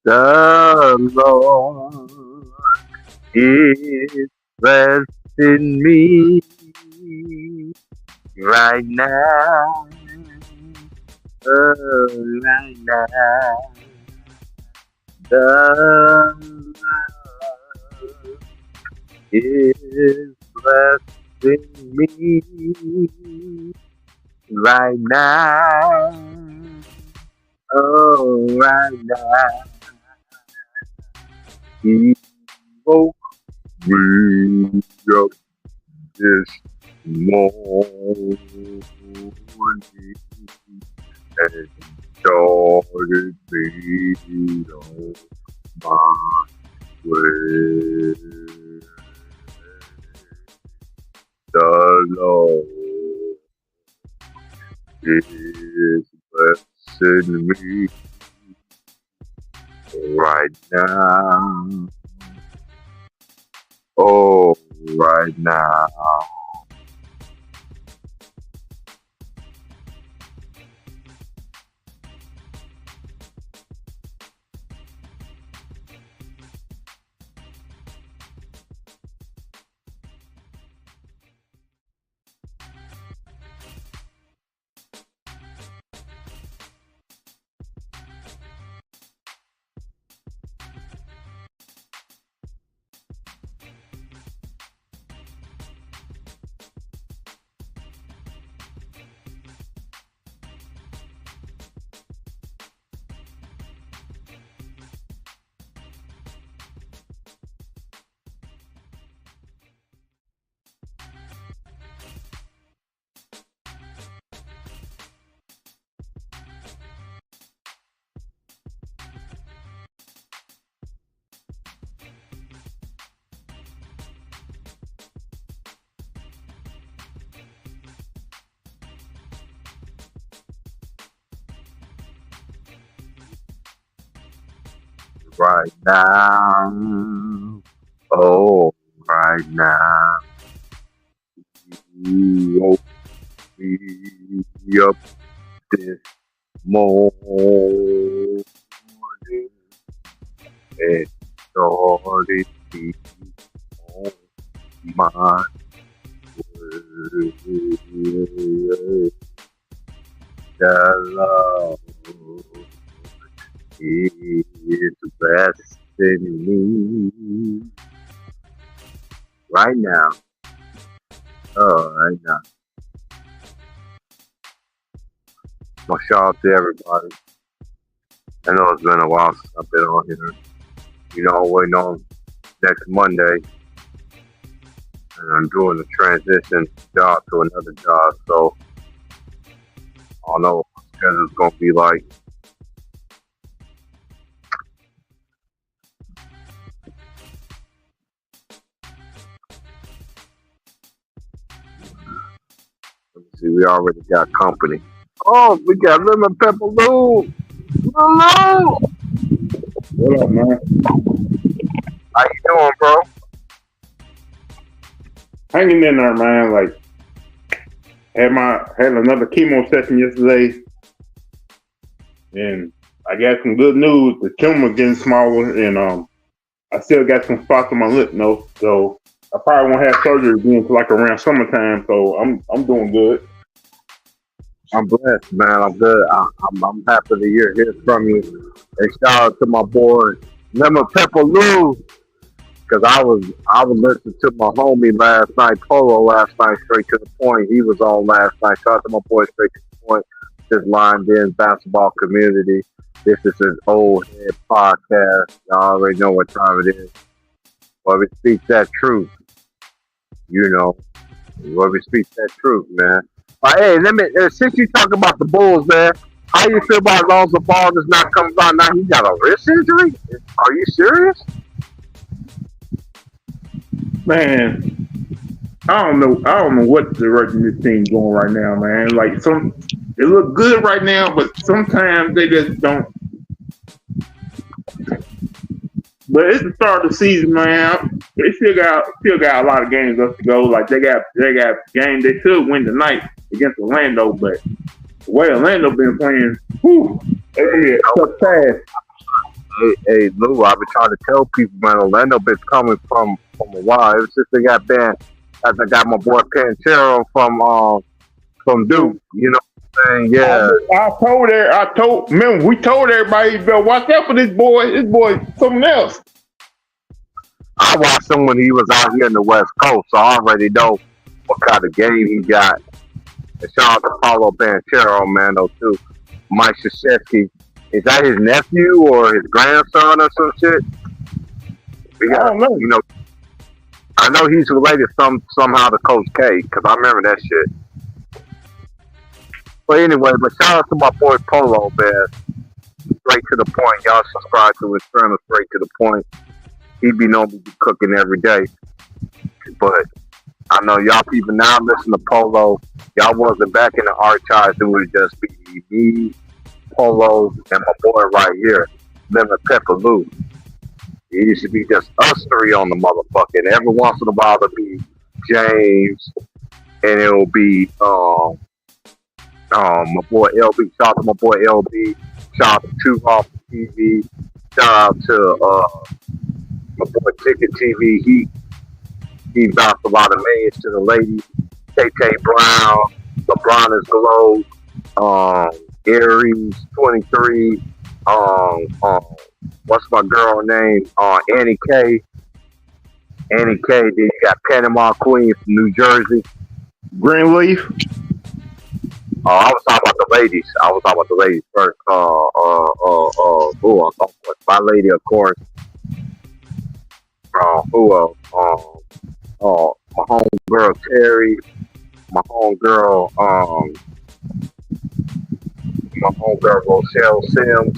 The Lord is blessing me right now. Right now. The Lord is blessing me right now. Oh, right now. He woke me up this morning and started me on my way. The Lord is blessing me right now. Oh, right now. Right now. Oh, right now. He woke me up this morning and started me on my way. The Lord is blessing me right now. Oh, right now. Well, shout out to everybody. I know it's been a while since I've been on here. Waiting on next Monday, and I'm doing the transition job to another job. So I don't know what my schedule's gonna be like. Let me see, we already got company. Oh, we got Lemon Pepper Lou. Lou, What up, man? how you doing, bro? Hanging in there, man. Like had another chemo session yesterday, and I got some good news. The tumor getting smaller, and I still got some spots on my lymph node, so I probably won't have surgery again until like around summertime. So I'm doing good. I'm blessed, man. I'm good. I'm happy to hear from you. And shout out to my boy Lemon Pepper Lou. Cause I was listening to my homie last night, Polo last night, straight to the point. He was on last night. Shout out to my boy, straight to the point. Just lined in basketball community. This is his old head podcast. Y'all already know what time it is. Where we speak that truth, you know. Where we speak that truth, man. Hey, let me. Since you talk about the Bulls, man, how you feel about Lonzo Ball just not coming out now? He got a wrist injury. Are you serious? Man, I don't know. I don't know what direction this team's going right now, man. Like they look good right now, but sometimes they just don't. But it's the start of the season, man. They still got a lot of games left to go. Like they got games they should win tonight against Orlando, but the way Orlando been playing, whew, it's gonna be a tough task. Hey, Lou, I've been trying to tell people, man, Orlando been coming from a while. Ever since they got banned, as I got my boy Pantero from Duke. Dude, You know what I'm saying? I, Yeah. remember, we told everybody, you better watch out for this boy. This boy, something else. I watched him when he was out here in the West Coast, so I already know what kind of game he got. And shout out to Paulo Banchero, man, though, too. Mike Krzyzewski. Is that his nephew or his grandson or some shit? I don't know. You know, I know he's related somehow to Coach K, because I remember that shit. But anyway, shout out to my boy Polo, man. Straight to the point. Y'all subscribe to his channel, straight to the point. He be known to be cooking every day. But I know y'all people now listen to Polo. Y'all wasn't back in the archives. It would just be me, Polo, and my boy right here, Lemon Pepper Lou. It used to be just us three on the motherfucker. And every once in a while it'll be James, and it'll be my boy LB. Shout out to my boy LB. Shout out to Two Off TV. Shout out to my boy Ticket TV. He bounced a lot of millions to the ladies. KK Brown, LeBron is Glow, Aries 23, what's my girl name? Annie K. Then you got Panama Queen from New Jersey. Greenleaf. I was talking about the ladies. First. I'm talking about my lady, of course. Who else? My homegirl Terry, my homegirl Rochelle Sims,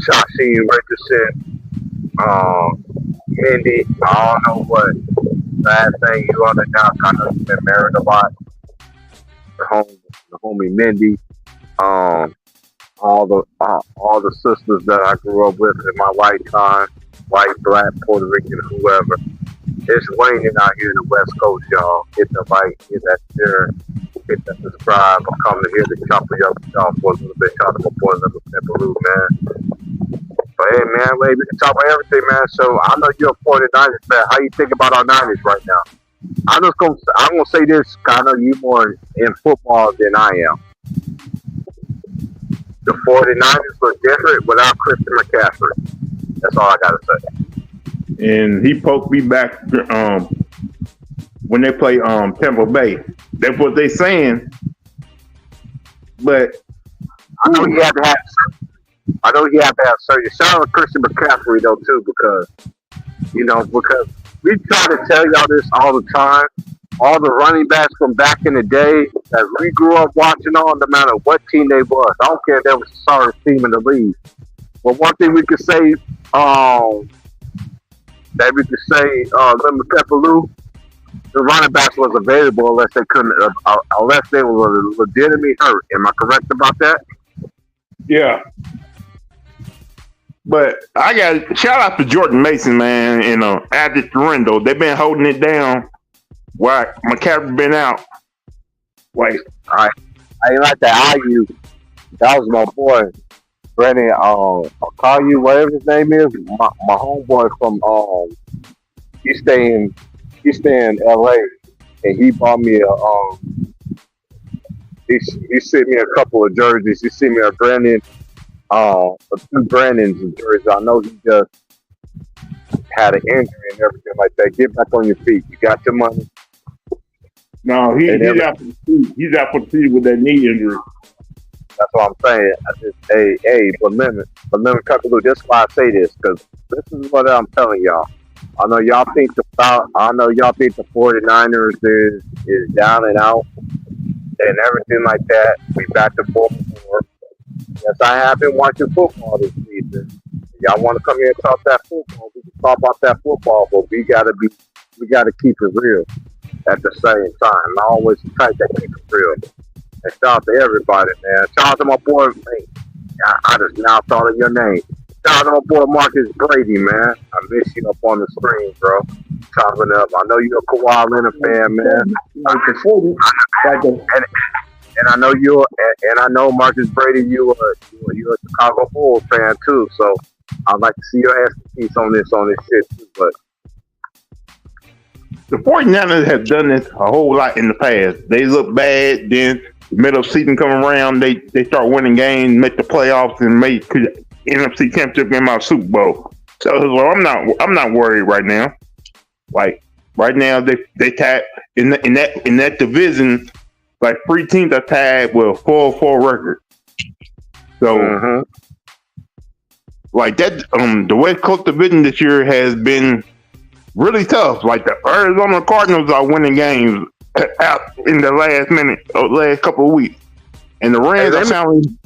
Shasheen Richardson, Mindy. I don't know what last thing you on it now. I know you've been married a lot. The homie Mindy. All the sisters that I grew up with in my lifetime, white, black, Puerto Rican, whoever. It's raining out here in the West Coast, y'all. Hit the like, hit that share, hit that subscribe. I'm coming here to chop it up with y'all for a little bit. Shout out to my boy, Little Pepperoo, man. But hey, man, we can talk about everything, man. So I know you're a 49ers fan. How you think about our Niners right now? I'm gonna say this. I know you more in football than I am. The 49ers look different without Christian McCaffrey. That's all I gotta say. And he poked me back when they play Tampa Bay. That's what they saying. But I know he had to have surgery. Shout out to Christian McCaffrey though too, because we try to tell y'all this all the time. All the running backs from back in the day that we grew up watching on, no matter what team they was. I don't care if they was the sorry team in the league. But one thing we could say, Lemon Pepper Lou, the running backs was available unless they were legitimately hurt. Am I correct about that? yeah. But I got shout out to Jordan Mason, man, and Addy Torrendo. They've been holding it down while McCaffrey been out. Like, I ain't like that IU. That was my boy, Brennan. I'll call you whatever his name is. My homeboy from he stay in LA, and he bought me he sent me a couple of jerseys. He sent me a Brennan, two Brennans in jerseys. I know he just had an injury and everything like that. Get back on your feet. You got your money. no, he's out for the season. He's out for the season with that knee injury. That's what I'm saying. But Lemon Pepper Lou, that's why I say this, because this is what I'm telling y'all. I know y'all think the 49ers is down and out and everything like that. We back to 4-4. Yes, I have been watching football this season. Y'all want to come here and talk that football? We can talk about that football, but we gotta keep it real at the same time. I always try to keep it real. And shout out to everybody, man. Shout out to my boy. I just now thought of your name. Shout out to my boy Marcus Brady, man. I miss you up on the screen, bro. Chopping up. I know you're a Kawhi Leonard fan, man. and I know and I know Marcus Brady, you're a Chicago Bulls fan too. So I'd like to see your expertise on this shit too. But the 49ers have done this a whole lot in the past. They look bad, then the middle of the season come around, they start winning games, make the playoffs, and make NFC Championship game out Super Bowl. So I'm not worried right now. Like right now, they tied in that division. Like 3 teams are tied with a 4-4 record. So like that, the West Coast division this year has been really tough. Like the Arizona Cardinals are winning games out in the last couple of weeks, and the Rams are sounding.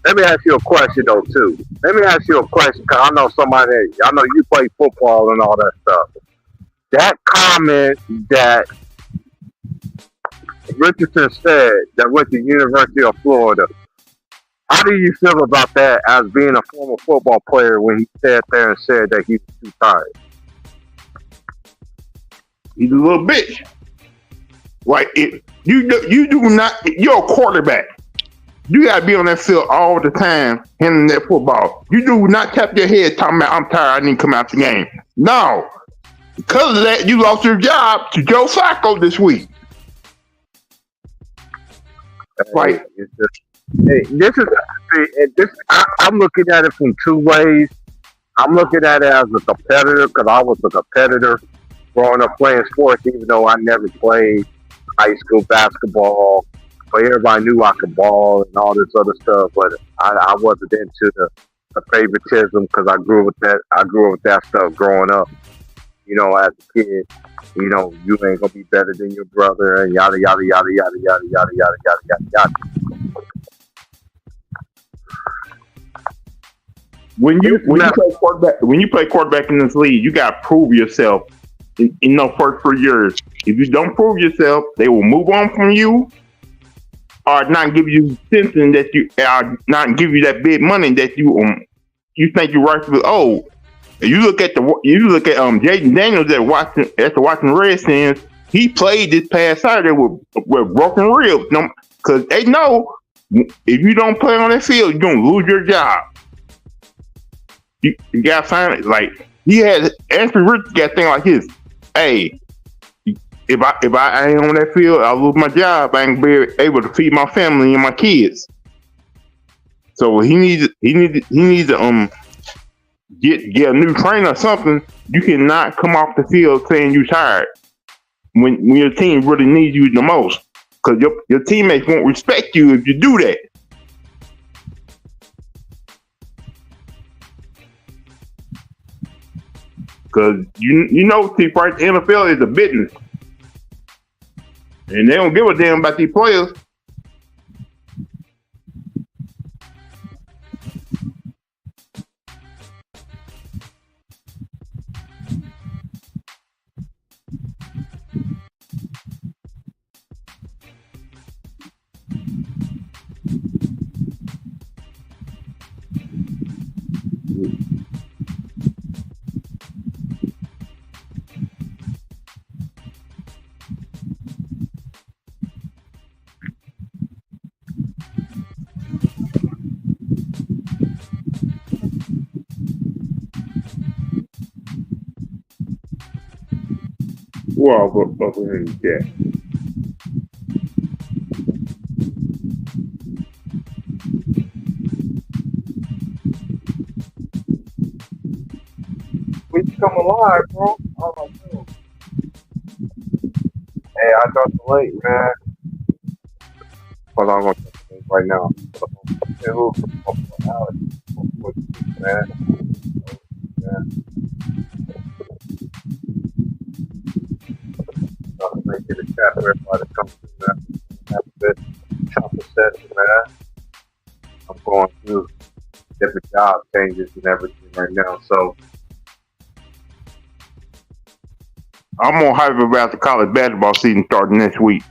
Let me ask you a question though too. Let me ask you a question because I know you play football and all that stuff. That comment that Richardson said that went to University of Florida. How do you feel about that as being a former football player when he sat there and said that he was too tired? He's a little bitch. Like if you do not, you're a quarterback. You gotta be on that field all the time, handling that football. You do not tap your head talking about I'm tired, I need to come out the game. No. Because of that, you lost your job to Joe Flacco this week. Like I'm looking at it from 2 ways. I'm looking at it as a competitor because I was a competitor growing up playing sports, even though I never played high school basketball. But everybody knew I could ball and all this other stuff. But I wasn't into the favoritism because I grew up with that stuff growing up. You know, as a kid, you know, you ain't gonna be better than your brother and yada yada yada yada yada yada yada yada yada yada. When you play quarterback in this league, you gotta prove yourself in those first 3 years. If you don't prove yourself, they will move on from you, or not give you something that not give you that big money that you think you rightfully owe. You look at Jaden Daniels at the Washington Redskins. He played this past Saturday with broken ribs because they know if you don't play on that field, you're gonna lose your job. You gotta find it. Like he had Anthony Richardson got a thing like this. Hey, if I ain't on that field, I'll lose my job. I ain't be able to feed my family and my kids. So he needs to get a new trainer or something. You cannot come off the field saying you're tired when your team really needs you the most, because your teammates won't respect you if you do that. Because you know, T. Price, the NFL is a business, and they don't give a damn about these players. Well, but yeah. When you come alive, bro. Oh my God. Hey, I got the late, man. Hold on, I'm gonna check the link right now. Hey, who? Alex. Man. Link in the chat for everybody to come through, man. Have a good chopping session, man. I'm going through different job changes and everything right now, so I'm more hype about the college basketball season starting next week.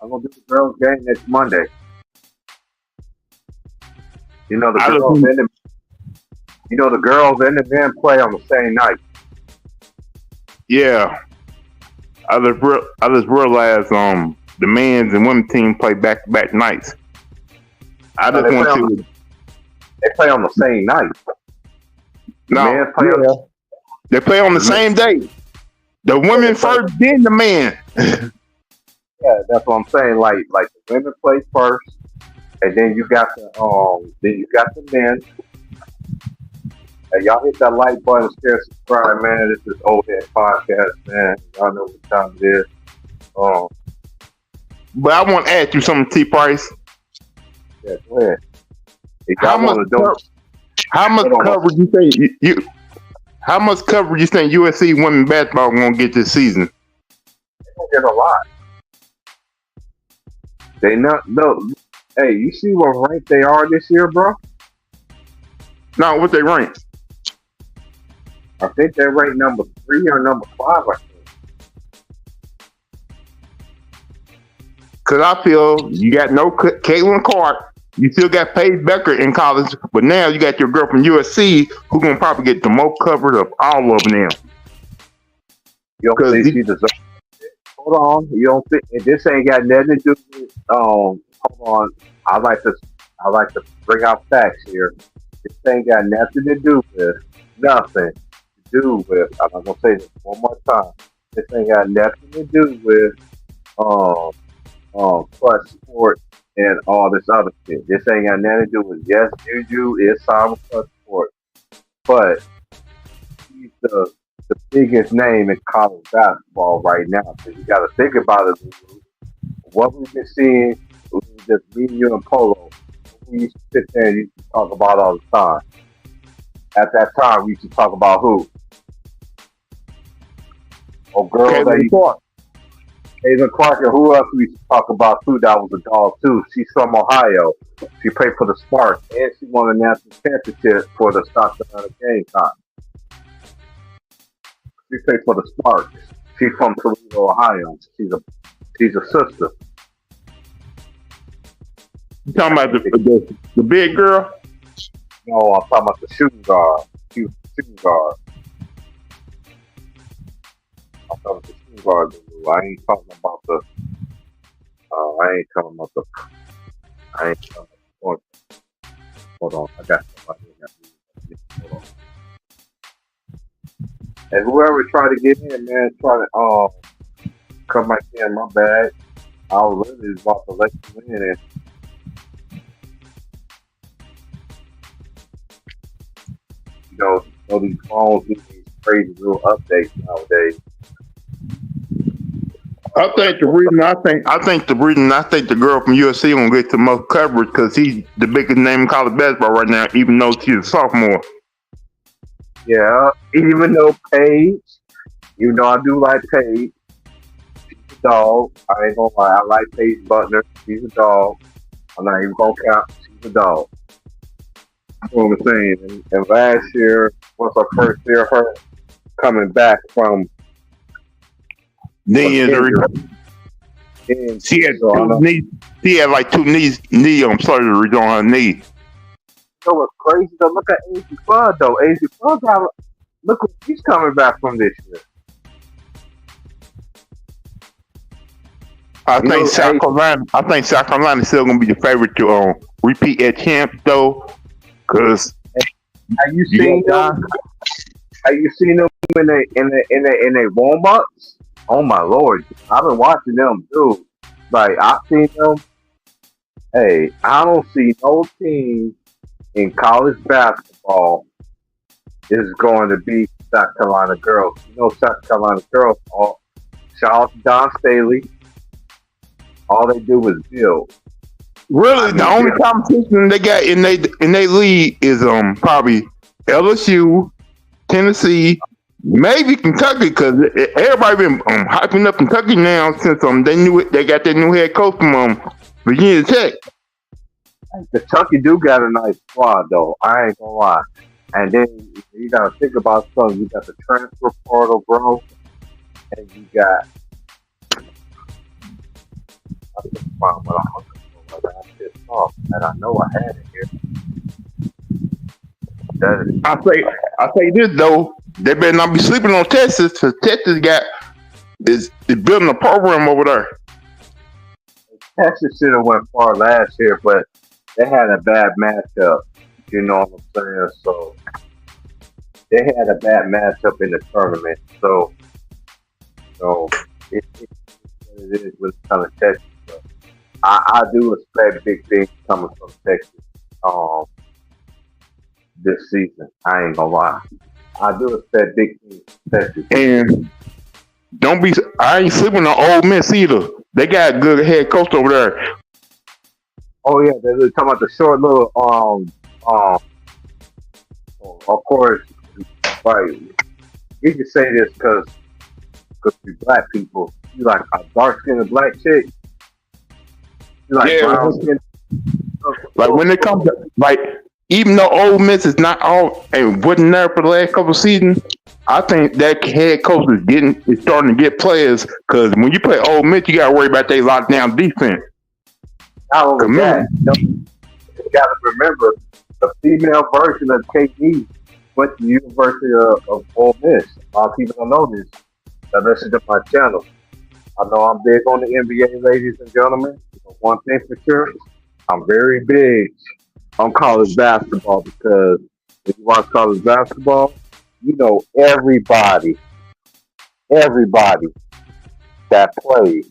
I'm gonna do the girls' game next Monday. You know the girls and the men play on the same night. Yeah, I just realized the men's and women's team play back to back nights. I No, just want to they play on the same night. no, Men play on they play on the same day. The women first, then the men. Yeah, that's what I'm saying. Like the women play first, and then you got the men. And y'all hit that like button, share, subscribe, man. This is Old Head Podcast, man. Y'all know what time it is. But I want to ask you something, T. Price. Yeah, go ahead. If How y'all much want to do, how much coverage you think you how much coverage you think USC women basketball gonna get this season? they're gonna get a lot. They not no. Hey, you see what rank they are this year, bro? No, what they rank? I think they're ranked number 3 or number 5. I think. Cause I feel you got no Caitlin Clark. You still got Paige Becker in college, but now you got your girl from USC who gonna probably get the most coverage of all of them. You don't think she deserves it? Hold on. You don't think this ain't got nothing to do with hold on. I like to bring out facts here. This ain't got nothing to do with nothing to do with I'm gonna say this one more time. This ain't got nothing to do with plus sport and all this other shit. This ain't got nothing to do with yes, Juju is signed with plus sport. But he's the biggest name in college basketball right now. So you gotta think about it, Lulu. What we've been seeing with just me, you, and Polo, we used to sit there and used to talk about all the time. At that time, we used to talk about who? Oh, girl that you thought. Caitlin Clark, and who else we used to talk about too? That was a dog too. She's from Ohio. She played for the Sparks, and she won a national championship for the South Carolina Gamecocks. She played for the Sparks. She's from Toledo, Ohio. She's a sister. You talking about the big girl? No, I'm talking about the shooting guard. She was the shooting guard. I'm talking about the shooting guard. I ain't talking about the. I ain't talking about the. Hold on. I got somebody here. Hold on. And whoever tried to get in, man, try to come back in. My bad. I was literally about to let you in. And you know these phones do these crazy little updates nowadays. I think the girl from USC gonna get the most coverage because he's the biggest name in college basketball right now, even though she's a sophomore. Yeah, even though Paige, I do like Paige. She's a dog. I ain't gonna lie. I like Paige Butler. She's a dog. I'm not even gonna count. She's a dog. That's what I'm saying. And last year was her first year, her coming back from knee injury. She had like two knee surgeries on her knee. So what's crazy though? Look at AC Flood though. AC Flood look what she's coming back from this year. I think South Carolina is still gonna be the favorite to repeat at champs though, because have you seen them? Have you seen them in they warm ups? Oh my lord, I've been watching them too. Like I've seen them. Hey, I don't see no team in college basketball is going to beat South Carolina girls. South Carolina girls. Shout out to Don Staley. All they do is build. Really, the only competition they got in they league is probably LSU, Tennessee, maybe Kentucky, because everybody been hyping up Kentucky now since they got their new head coach from Virginia Tech. Kentucky do got a nice squad though. I ain't gonna lie. And then you gotta think about something. You got the transfer portal, bro, and you got. I think about what I'm looking for. Whether I pissed off, and I know I had it here. I say this though. They better not be sleeping on Texas, because Texas got is building a program over there. Texas should have went far last year, but they had a bad matchup. You know what I'm saying? So they had a bad matchup in the tournament. So it is with kind of Texas. So I do expect big things coming from Texas this season. I ain't gonna lie. I do expect big things from Texas. And don't be. I ain't sleeping on Ole Miss either. They got a good head coach over there. Oh yeah, they're talking about the short little of course, right. We can say this because we black people. You like a dark skinned black chick. You like brown skin. Like when it comes to like, even though Ole Miss is not all and wasn't there for the last couple of seasons, I think that head coach is starting to get players because when you play Ole Miss, you got to worry about they lockdown defense. Not only that, you got to remember the female version of KD went to the University of Ole Miss. A lot of people don't know this. That listen to my channel. I know I'm big on the NBA, ladies and gentlemen. But one thing for sure, I'm very big on college basketball because if you watch college basketball, you know everybody that plays.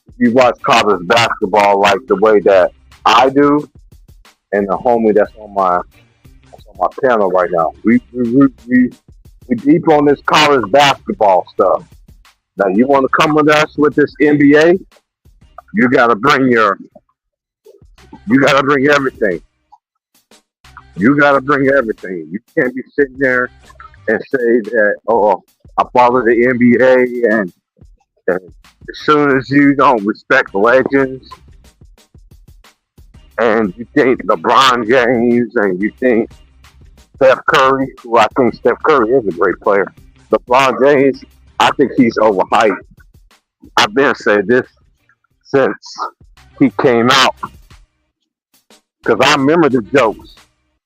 If you watch college basketball like the way that I do, and the homie that's on my panel right now, we deep on this college basketball stuff. Now you want to come with us with this NBA? You gotta bring everything. You gotta bring everything. You can't be sitting there and say that, oh, I follow the NBA and as soon as you don't respect legends and you think LeBron James and you think Steph Curry, who I think Steph Curry is a great player. LeBron James, I think he's overhyped. I've been saying this since he came out. Because I remember the jokes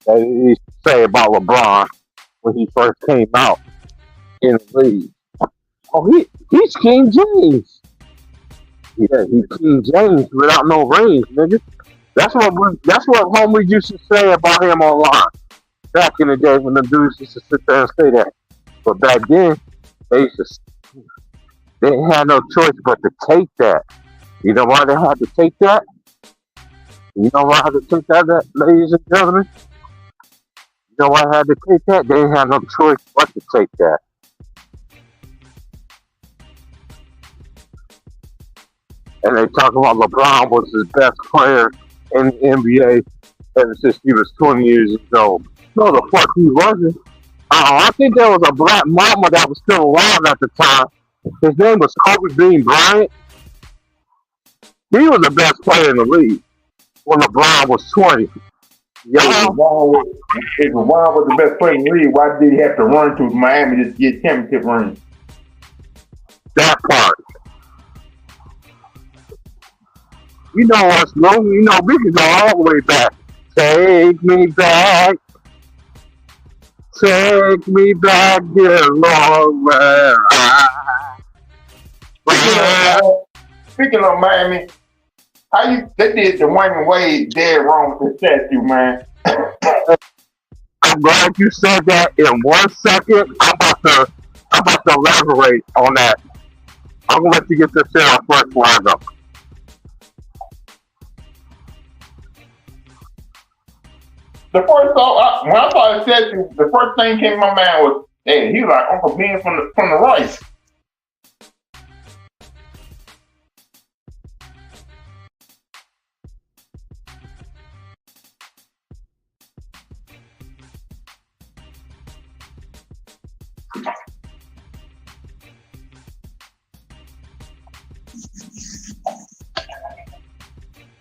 that he used to say about LeBron when he first came out in the league. Oh, he's King James. Yeah, he's King James without no rings, nigga. That's what homies used to say about him online back in the day when the dudes used to sit there and say that. But back then, they didn't have no choice but to take that. You know why they had to take that? You know why I had to take that, ladies and gentlemen? You know why I had to take that? They didn't have no choice but to take that. And they talk about LeBron was the best player in the NBA ever since he was 20 years old. No, the fuck he wasn't. I think there was a black mama that was still alive at the time. His name was Kobe Bean Bryant. He was the best player in the league when LeBron was 20. If LeBron was the best player in the league, why did he have to run to Miami to get championship rings? That part. You know what's wrong? You know, we can go all the way back. Take me back. Take me back, dear Lord, where Speaking of Miami, they did the Wayne Wade dead wrong with the statue, man. I'm glad you said that in 1 second. I'm about to elaborate on that. I'm gonna let you get this shit off first before I go. The first thought, when I saw the statue, the first thing came to my mind was, hey, he was like Uncle Ben from the Rice.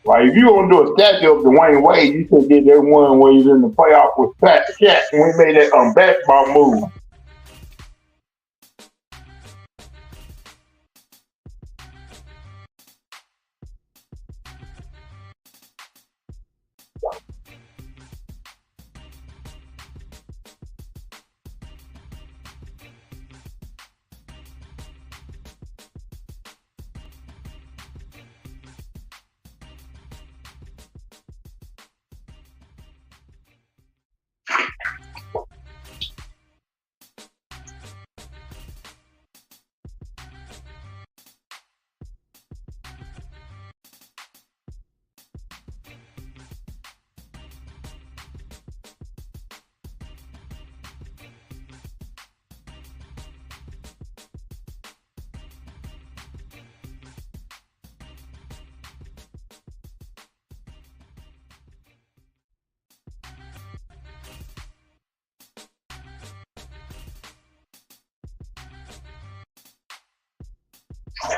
Like, if you want to do a statue of Dwayne Wade, you should get that one where he's in the playoff with Pat Cat when we made that basketball move. All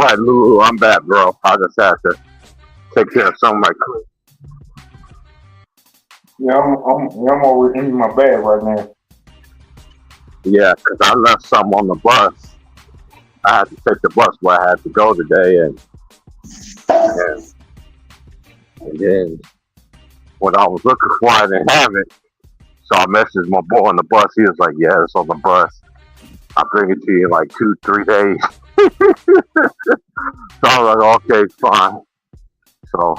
right, Lulu, I'm back, bro. I just had to take care of something right quick. Yeah, I'm over in my bag right now. Yeah, because I left some on the bus. I had to take the bus where I had to go today, and then when I was looking for it, I didn't have it. So I messaged my boy on the bus. He was like, "Yeah, it's on the bus. I'll bring it to you in like 2-3 days." So I was like, "Okay, fine." So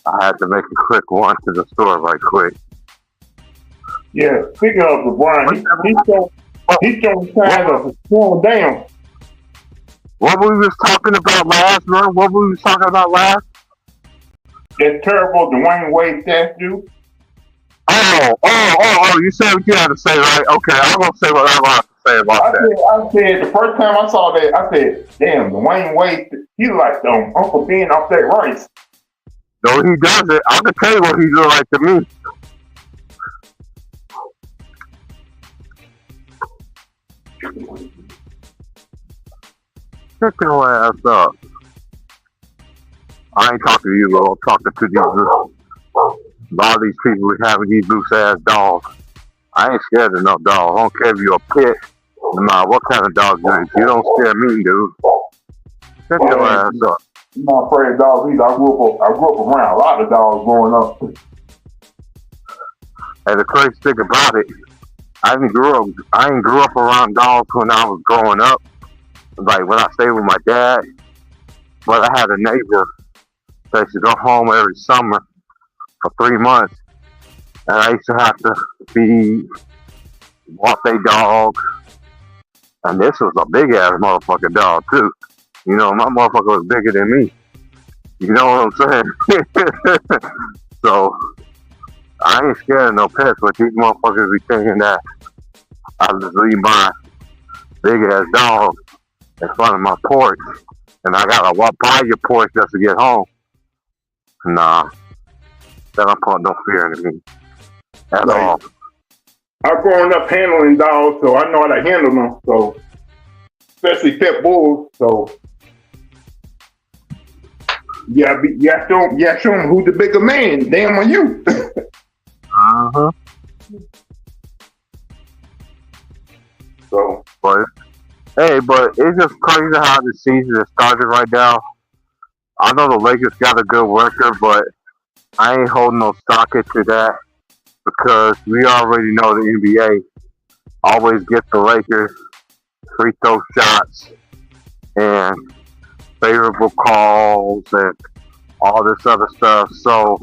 I had to make a quick run to the store right quick. Yeah, speaking of LeBron, he's showing signs of slowing down. What we was talking about last, bro? What we was talking about last? That terrible Dwayne Wade statue. Oh! You said what you had to say, right? Okay, I'm gonna say what I have to say about that. I said the first time I saw that, I said, "Damn, Dwayne Wade, he like Uncle Ben off that rice." No, he doesn't. I can tell you what he look like to me. Shut your ass up. I ain't talking to you, bro. I'm talking to these a lot of these people having these loose ass dogs. I ain't scared of no dog. I don't care if you're a pit, no matter what kind of dog you is. You don't scare me, dude. Shut your ass up. I'm not afraid of dogs either. I grew up around a lot of dogs growing up. And the crazy thing about it, I ain't grew up around dogs when I was growing up. Like when I stayed with my dad, but I had a neighbor that used to go home every summer for 3 months, and I used to have to walk their dog, and this was a big ass motherfucking dog too. You know, my motherfucker was bigger than me. You know what I'm saying? So I ain't scared of no pets, but these motherfuckers be thinking that I just leave my big ass dog in front of my porch, and I gotta walk by your porch just to get home. Nah, that don't put no fear in me at all. I've grown up handling dogs, so I know how to handle them. So, especially pit bulls. So, show them who's the bigger man. Damn on you. So, but it's just crazy how the season is started right now. I know the Lakers got a good record, but I ain't holding no stock into that because we already know the NBA always gets the Lakers free throw shots and favorable calls and all this other stuff. So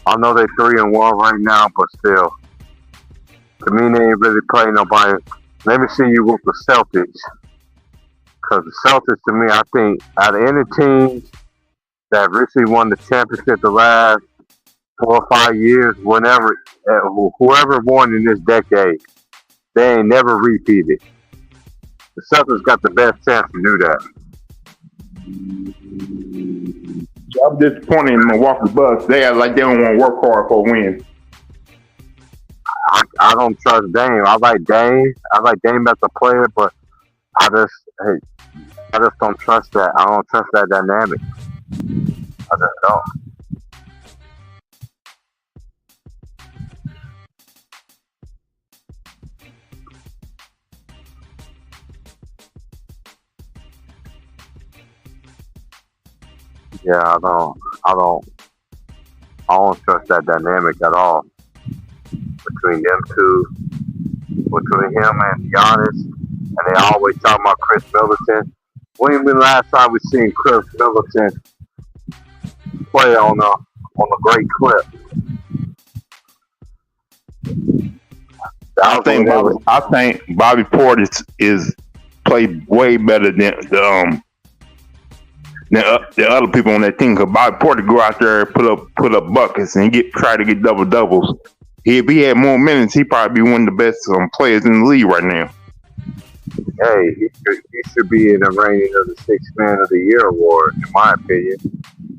I know they're 3-1 right now, but still, to me, they ain't really playing nobody. Let me see you with the Celtics. Because the Celtics, to me, I think out of any teams that recently won the championship the last 4 or 5 years, whoever won in this decade, they ain't never repeated. The Celtics got the best chance to do that. I'm disappointed in Milwaukee Bucks. They act like they don't want to work hard for a win. I don't trust Dame. I like Dame as a player, but I just don't trust that. I don't trust that dynamic. I just don't. Yeah, I don't trust that dynamic at all between them two, between him and Giannis. And they always talk about Chris Middleton. When was the last time we seen Chris Middleton play on a great clip? I think Bobby Portis is played way better than The other people on that team, because Bobby Porter go out there and put up buckets and try to get double doubles. If he had more minutes, he'd probably be one of the best players in the league right now. Hey, he should be in the range of the Sixth Man of the Year award, in my opinion.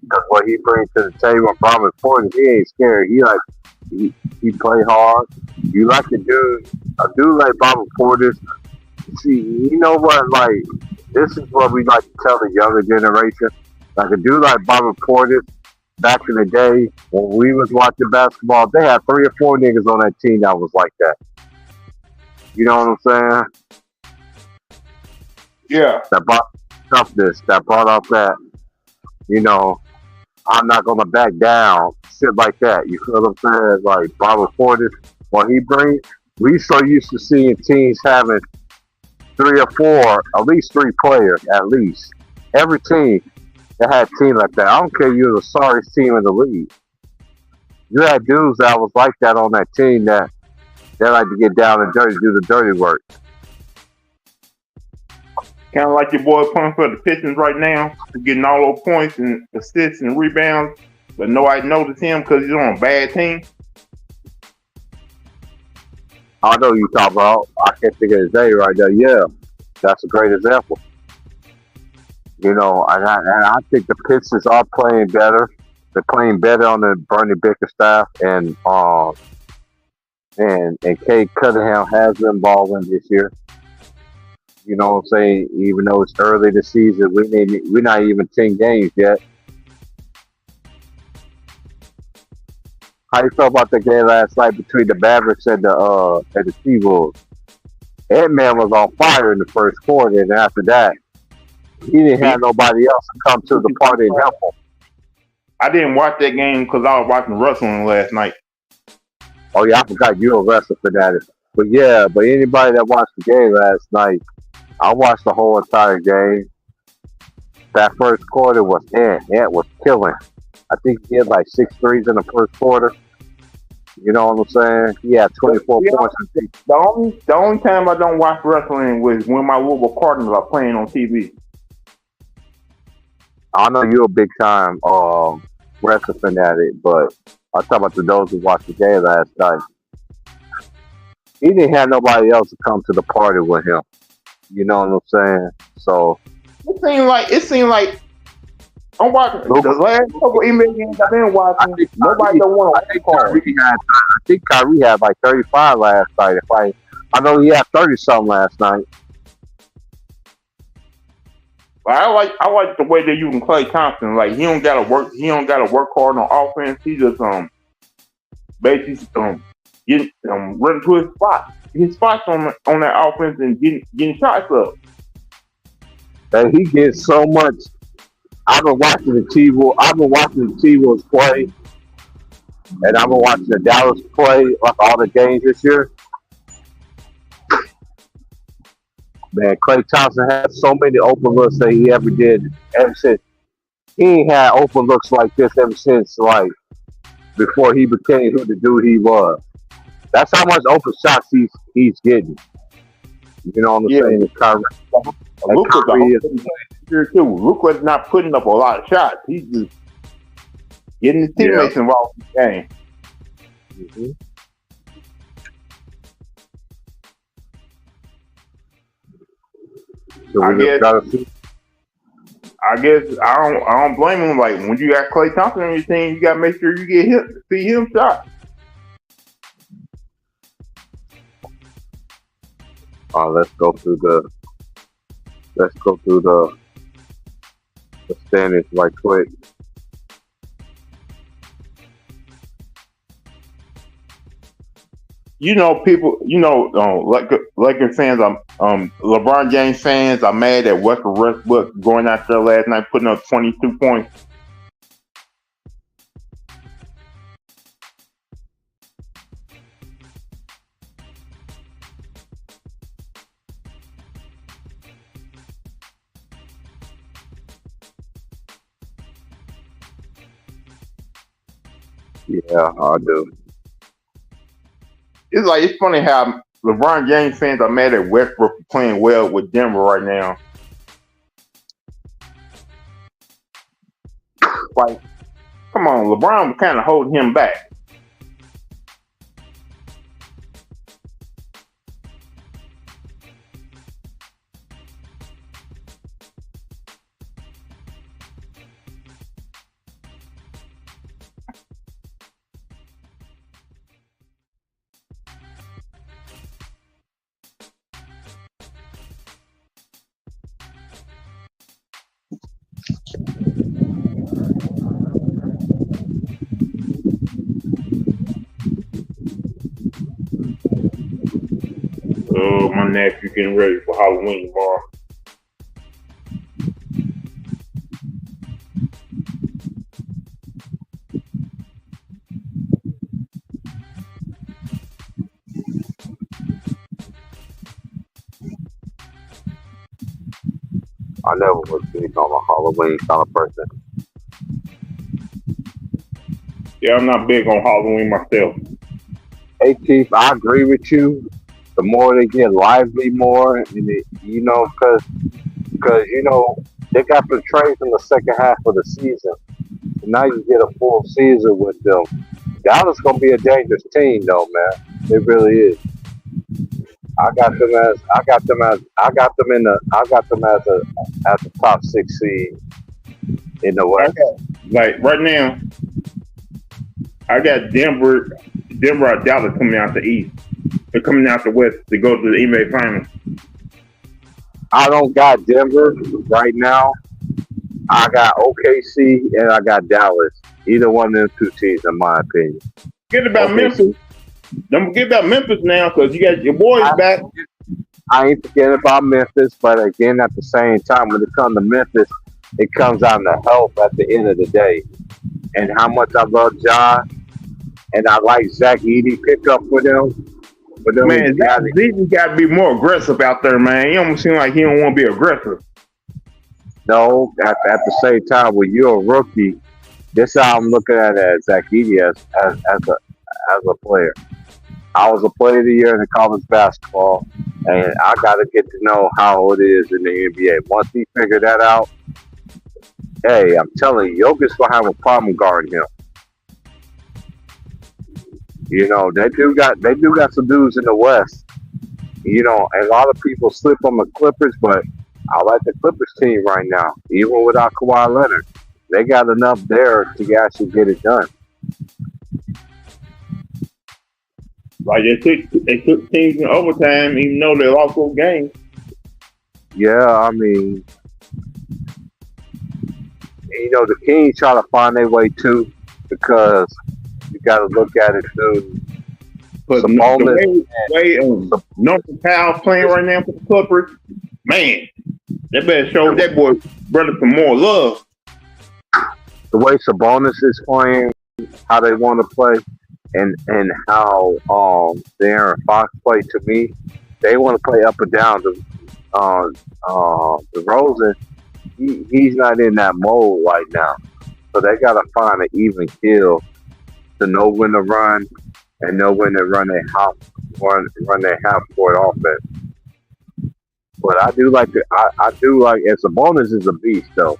Because what he brings to the table, Bobby Porter, he ain't scared. He play hard. You like the dude, a dude like Bobby Porter. See, you know what? Like, this is what we like to tell the younger generation. Like a dude like Bobby Porter, back in the day when we was watching basketball, they had 3 or 4 niggas on that team that was like that. You know what I'm saying? Yeah. That brought toughness. That brought up that, you know, I'm not gonna back down. Shit like that. You feel what I'm saying? Like Bobby Porter, what he brings. We so used to seeing teams having 3 or 4, at least 3 players, at least. Every team that had a team like that. I don't care if you're the sorriest team in the league. You had dudes that was like that on that team that they like to get down and dirty, do the dirty work. Kind of like your boy playing for the Pistons right now, getting all those points and assists and rebounds, but nobody noticed him because he's on a bad team. I know you talk about. I can't think of his name right there. Yeah, that's a great example. You know, I think the Pistons are playing better. They're playing better on the Bernie Baker staff, and Cade Cunningham has been balling this year. You know what I'm saying? Even though it's early this season, we're not even 10 games yet. How you feel about the game last night between the Mavericks and the T-Wolves? That man was on fire in the first quarter, and after that, he didn't have nobody else to come to the party and help him. I didn't watch that game because I was watching wrestling last night. Oh yeah, I forgot you were a wrestling fanatic. But anybody that watched the game last night, I watched the whole entire game. That first quarter was Ant was killing. I think he had like 6 threes in the first quarter. You know what I'm saying? He had 24 points. The only time I don't watch wrestling was when my Louisville Cardinals are playing on TV. I know you're a big time wrestling fanatic, but I'm talking about those who watched the game last night. He didn't have nobody else to come to the party with him. You know what I'm saying? So it seemed like I'm watching the last couple email games I've been watching. Nobody don't want to call. I think Kyrie had like 35 last night. I know he had 30 something last night. But I like the way they're using Klay Thompson. Like he don't gotta work hard on offense. He just basically getting running to his spot. His spots on that offense and getting shots up. And he gets so much. I've been watching the T-Wolves play, and I've been watching the Dallas play, like all the games this year. Man, Klay Thompson had so many open looks that he ever did ever since. He ain't had open looks like this ever since, like, before he became who the dude he was. That's how much open shots he's getting. You know what I'm saying? Luka's not putting up a lot of shots. He's just getting his teammates involved in the game. Mm-hmm. So I guess I don't blame him. Like when you got Klay Thompson on your team, you gotta make sure you get see him shot. Let's go through the standings right quick. You know, people. You know, Lakers fans. LeBron James fans are mad at Westbrook going out there last night putting up 22 points. Yeah, I do. It's funny how LeBron James fans are mad at Westbrook playing well with Denver right now. sacrifice. Come on, LeBron was kind of holding him back. Oh, my nephew getting ready for Halloween tomorrow. I never was big on a Halloween kind of person. Yeah, I'm not big on Halloween myself. Hey, Chief, I agree with you. The more they get lively, more, and because they got the trades in the second half of the season. So now you get a full season with them. Dallas gonna be a dangerous team, though, man. It really is. I got them as a top 6 seed in the West. Like right now, I got Denver or Dallas coming out the East. They're coming out the West to go to the NBA Finals. I don't got Denver right now. I got OKC and I got Dallas. Either one of them two teams, in my opinion. Forget about Memphis. Don't forget about Memphis now, because you got your boys back. I ain't forgetting about Memphis, but again, at the same time, when it comes to Memphis, it comes down to health at the end of the day. And how much I love Ja, and I like Zach Edey pick up for them. Man, Zach Edey got to be more aggressive out there, man. He almost seems like he don't want to be aggressive. No, at the same time, when you're a rookie, this is how I'm looking at it as Zach Edey as a player. I was a player of the year in college basketball, and I got to get to know how it is in the NBA. Once he figured that out, hey, I'm telling you, Jokic's gonna have a problem guarding him. You know, they do got some dudes in the West. You know, and a lot of people slip on the Clippers, but I like the Clippers team right now. Even without Kawhi Leonard, they got enough there to actually get it done. Like they took teams in overtime, even though they lost those games. Yeah, I mean, the Kings try to find their way too, because you got to look at it too. But the way Norman Powell playing right now for the Clippers, man, they better show that boy brother some more love. The way Sabonis is playing, how they want to play, and how De'Aaron Fox play, to me, they want to play up and down. The Rosen, he's not in that mode right now, so they got to find an even keel to know when to run and know when to run their half court offense. But I do like and Sabonis is a beast though.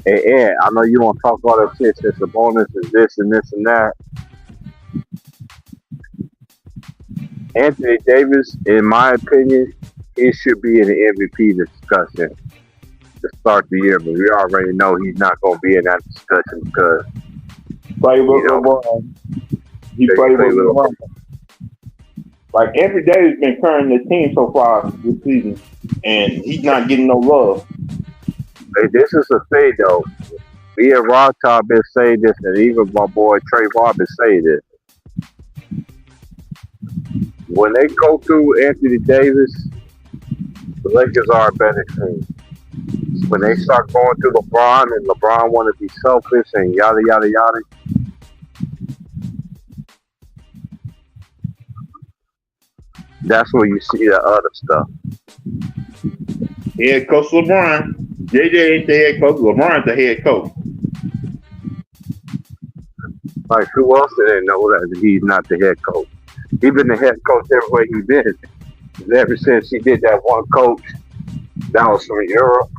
And I know you want to talk all that shit that Sabonis is this and this and that. Anthony Davis, in my opinion, he should be in the MVP discussion to start the year, but we already know he's not going to be in that discussion because he played with LeBron. Like Anthony Davis been carrying the team so far this season, and he's not getting no love. Hey, this is the thing though. Me and Rocktown been saying this, and even my boy Trayvon been saying this. When they go through Anthony Davis, the Lakers are a better team. When they start going through LeBron and LeBron want to be selfish and yada yada yada, that's where you see the other stuff. Head coach LeBron. JJ ain't the head coach. LeBron's the head coach. Like, who else didn't know that he's not the head coach? He's been the head coach everywhere he's been. Ever since he did that one coach that was from Europe,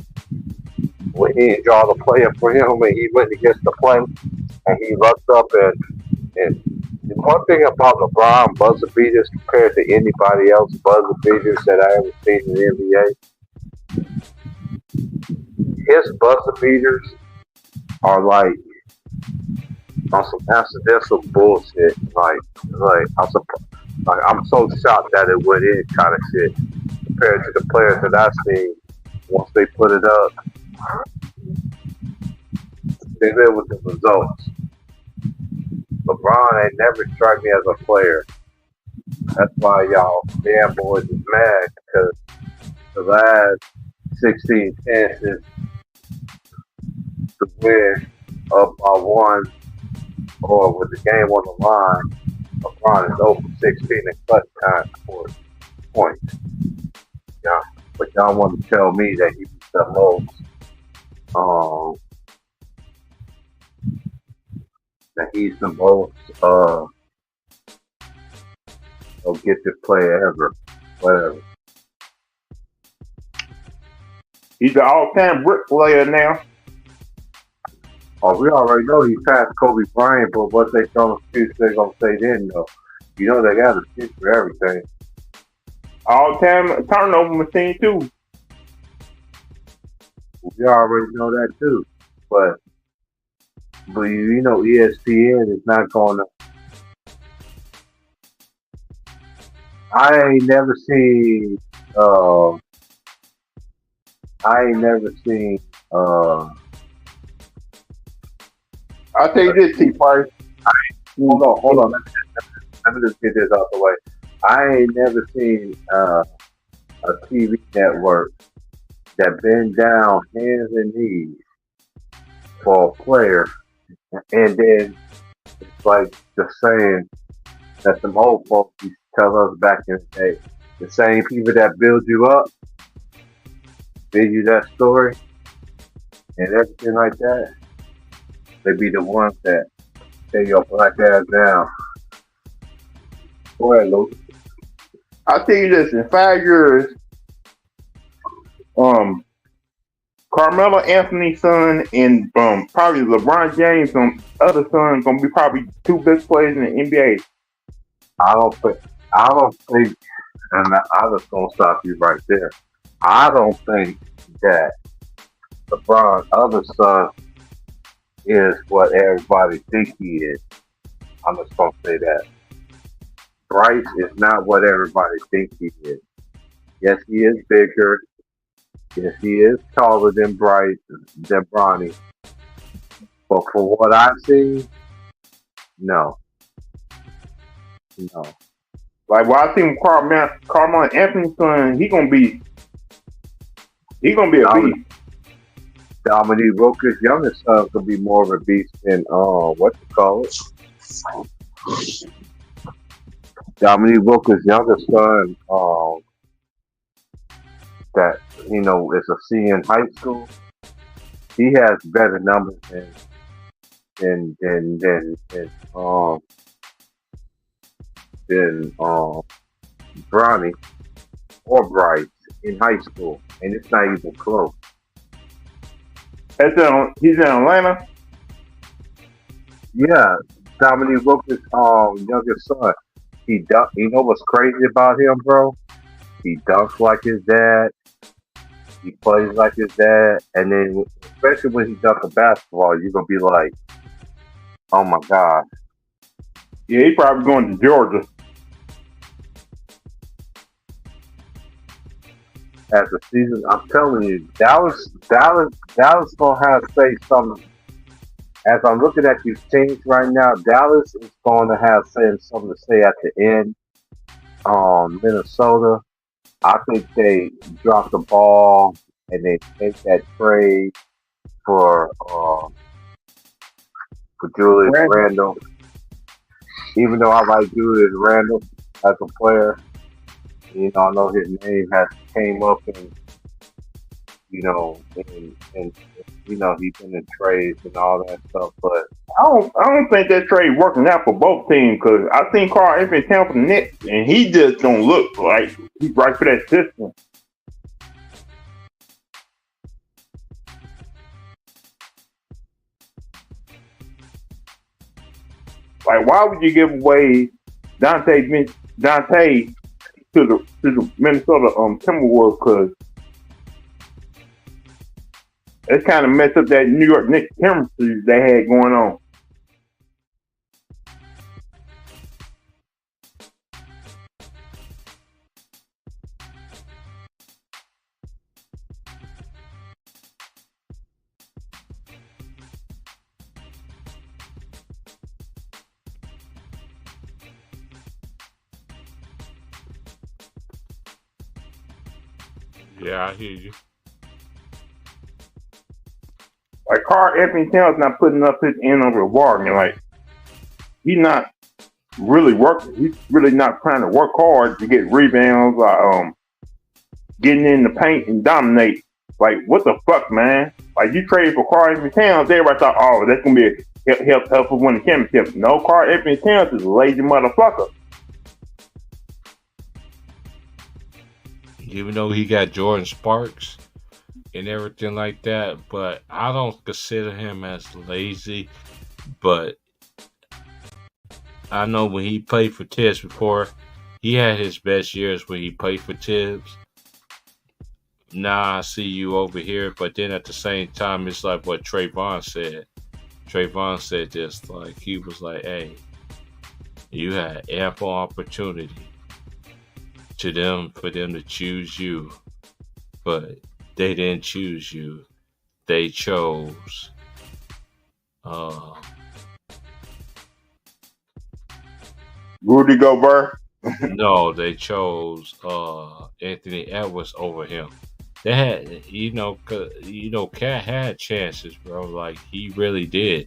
when he didn't draw the play up for him and he went against the play and he looked up and one thing about LeBron buzzer beaters compared to anybody else buzzer beaters that I ever seen in the NBA, his buzzer beaters are like on some accidental bullshit. Like I'm so shocked that it went in kind of shit compared to the players that I've seen. Once they put it up, they live with the results. LeBron ain't never struck me as a player. That's why y'all damn boys is mad because the last 16 chances to win up by one or with the game on the line, LeBron is over 16 in clutch time for points. Yeah, but y'all want to tell me that he's the most that he's the most gifted player ever. Whatever. He's the all-time brick player now. Oh, we already know he passed Kobe Bryant, but what they gonna say then though? You know they got a excuse for everything. All-time turnover machine too. We already know that too. But you know ESPN is not gonna. I ain't never seen. I'll tell you this, T-Price. Hold on. Let me just get this out the way. I ain't never seen a TV network that been down hands and knees for a player, and then it's like the saying that some old folks used to tell us back in the day. The same people that build you up, build you that story, and everything like that, they be the ones that take your black ass down. Go ahead, Luke. I'll tell you this, in 5 years, Carmelo Anthony's son and probably LeBron James' other son gonna be probably two best players in the NBA. I don't think, and I just gonna stop you right there. I don't think that LeBron's other son is what everybody think he is. I'm just gonna say that. Bryce is not what everybody thinks he is. Yes, he is bigger. Yes, he is taller than Bryce, than Bronny. But for what I see, no. Like, well, I think Carmelo Anthony's son, he gonna be a beast. Dominique Wilkins' youngest son could be more of a beast than what you call it. Dominique Wilkins' youngest son, that is a senior in high school. He has better numbers than Bronny or Bryce in high school, and it's not even close. He's in Atlanta. Yeah, Dominique Wilkins' youngest son. He you know what's crazy about him, bro? He dunks like his dad. He plays like his dad, and then especially when he dunks a basketball, you're gonna be like, "Oh my god!" Yeah, he's probably going to Georgia. As the season, I'm telling you, Dallas gonna have to say something. As I'm looking at these teams right now, Dallas is going to have something to say at the end. Minnesota, I think they dropped the ball and they make that trade for Julius Randle. Even though I like Julius Randle as a player, I know his name has came up and he's been in trades and all that stuff, but I don't think that trade working out for both teams because I think Carl Anthony Towns for the Nets and he just don't look like he's right for that system. Like, why would you give away Dante to the Minnesota Timberwolves? Because it kind of messed up that New York Knicks chemistry they had going on. Yeah, I hear you. Like Karl Anthony Towns not putting up his end on the bargain. Like he's not really working. He's really not trying to work hard to get rebounds, getting in the paint and dominate. Like what the fuck, man? Like you traded for Karl Anthony Towns, everybody thought, oh, that's gonna be a help for winning the championship. No, Karl Anthony Towns is a lazy motherfucker. Even though he got Jordan Sparks and everything like that, but I don't consider him as lazy. But I know when he played for Tibbs before, he had his best years when he played for Tibbs. Now I see you over here, but then at the same time, it's like what Trayvon said. Trayvon said this, like he was like, "Hey, you had ample opportunity for them to choose you, but they didn't choose you. They chose Rudy Gobert. no, they chose Anthony Edwards over him. They had, Cat had chances, bro. Like he really did.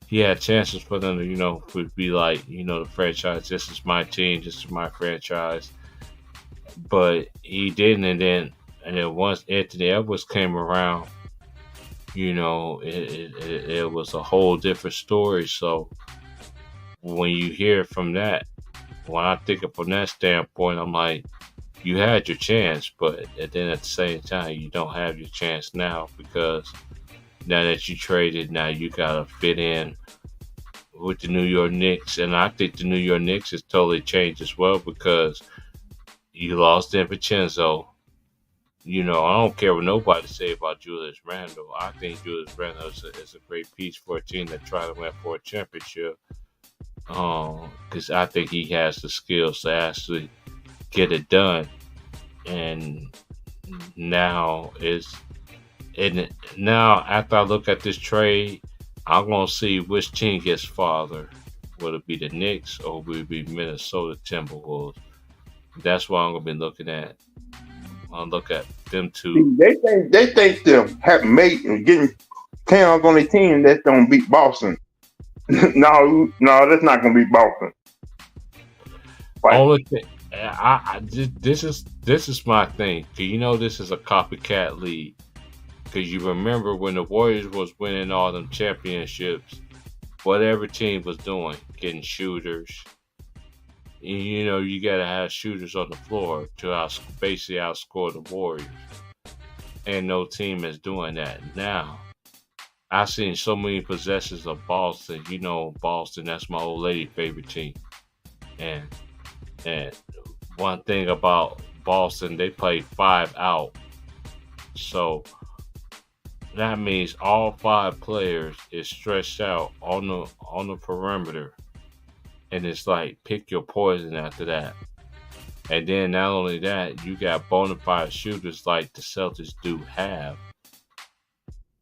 He had chances for them to, to be like, the franchise. This is my team. This is my franchise. But he didn't, and then once Anthony Edwards came around, it was a whole different story. So when you hear from that, when I think of from that standpoint, I'm like, you had your chance, but then at the same time, you don't have your chance now because now that you traded, now you gotta fit in with the New York Knicks, and I think the New York Knicks has totally changed as well because you lost DiVincenzo. I don't care what nobody say about Julius Randle. I think Julius Randle is a great piece for a team that try to win for a championship. Because I think he has the skills to actually get it done. And now after I look at this trade, I'm gonna see which team gets farther. Will it be the Knicks or will it be Minnesota Timberwolves? That's what I'm gonna be looking at. I'll look at them two. They think them having mate and getting Towns on their team that's gonna beat Boston. no, that's not gonna beat Boston. Only thing, this is my thing. Cause this is a copycat league. Cause you remember when the Warriors was winning all them championships, what every team was doing, getting shooters. You gotta have shooters on the floor to basically outscore the Warriors. And no team is doing that now. I've seen so many possessions of Boston. Boston, that's my old lady favorite team. And one thing about Boston, they play 5 out. So that means all 5 players is stretched out on the perimeter. And it's like pick your poison after that. And then not only that, you got bona fide shooters like the Celtics do have.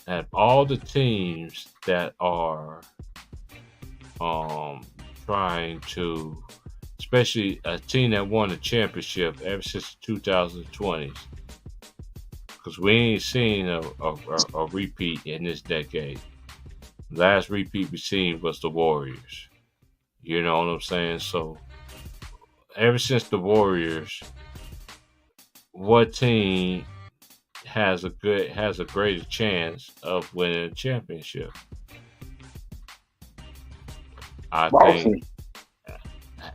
And all the teams that are trying to, especially a team that won the championship ever since the 2020s, because we ain't seen a repeat in this decade. Last repeat we seen was the Warriors. You know what I'm saying? So ever since the Warriors, what team has a greater chance of winning a championship? I think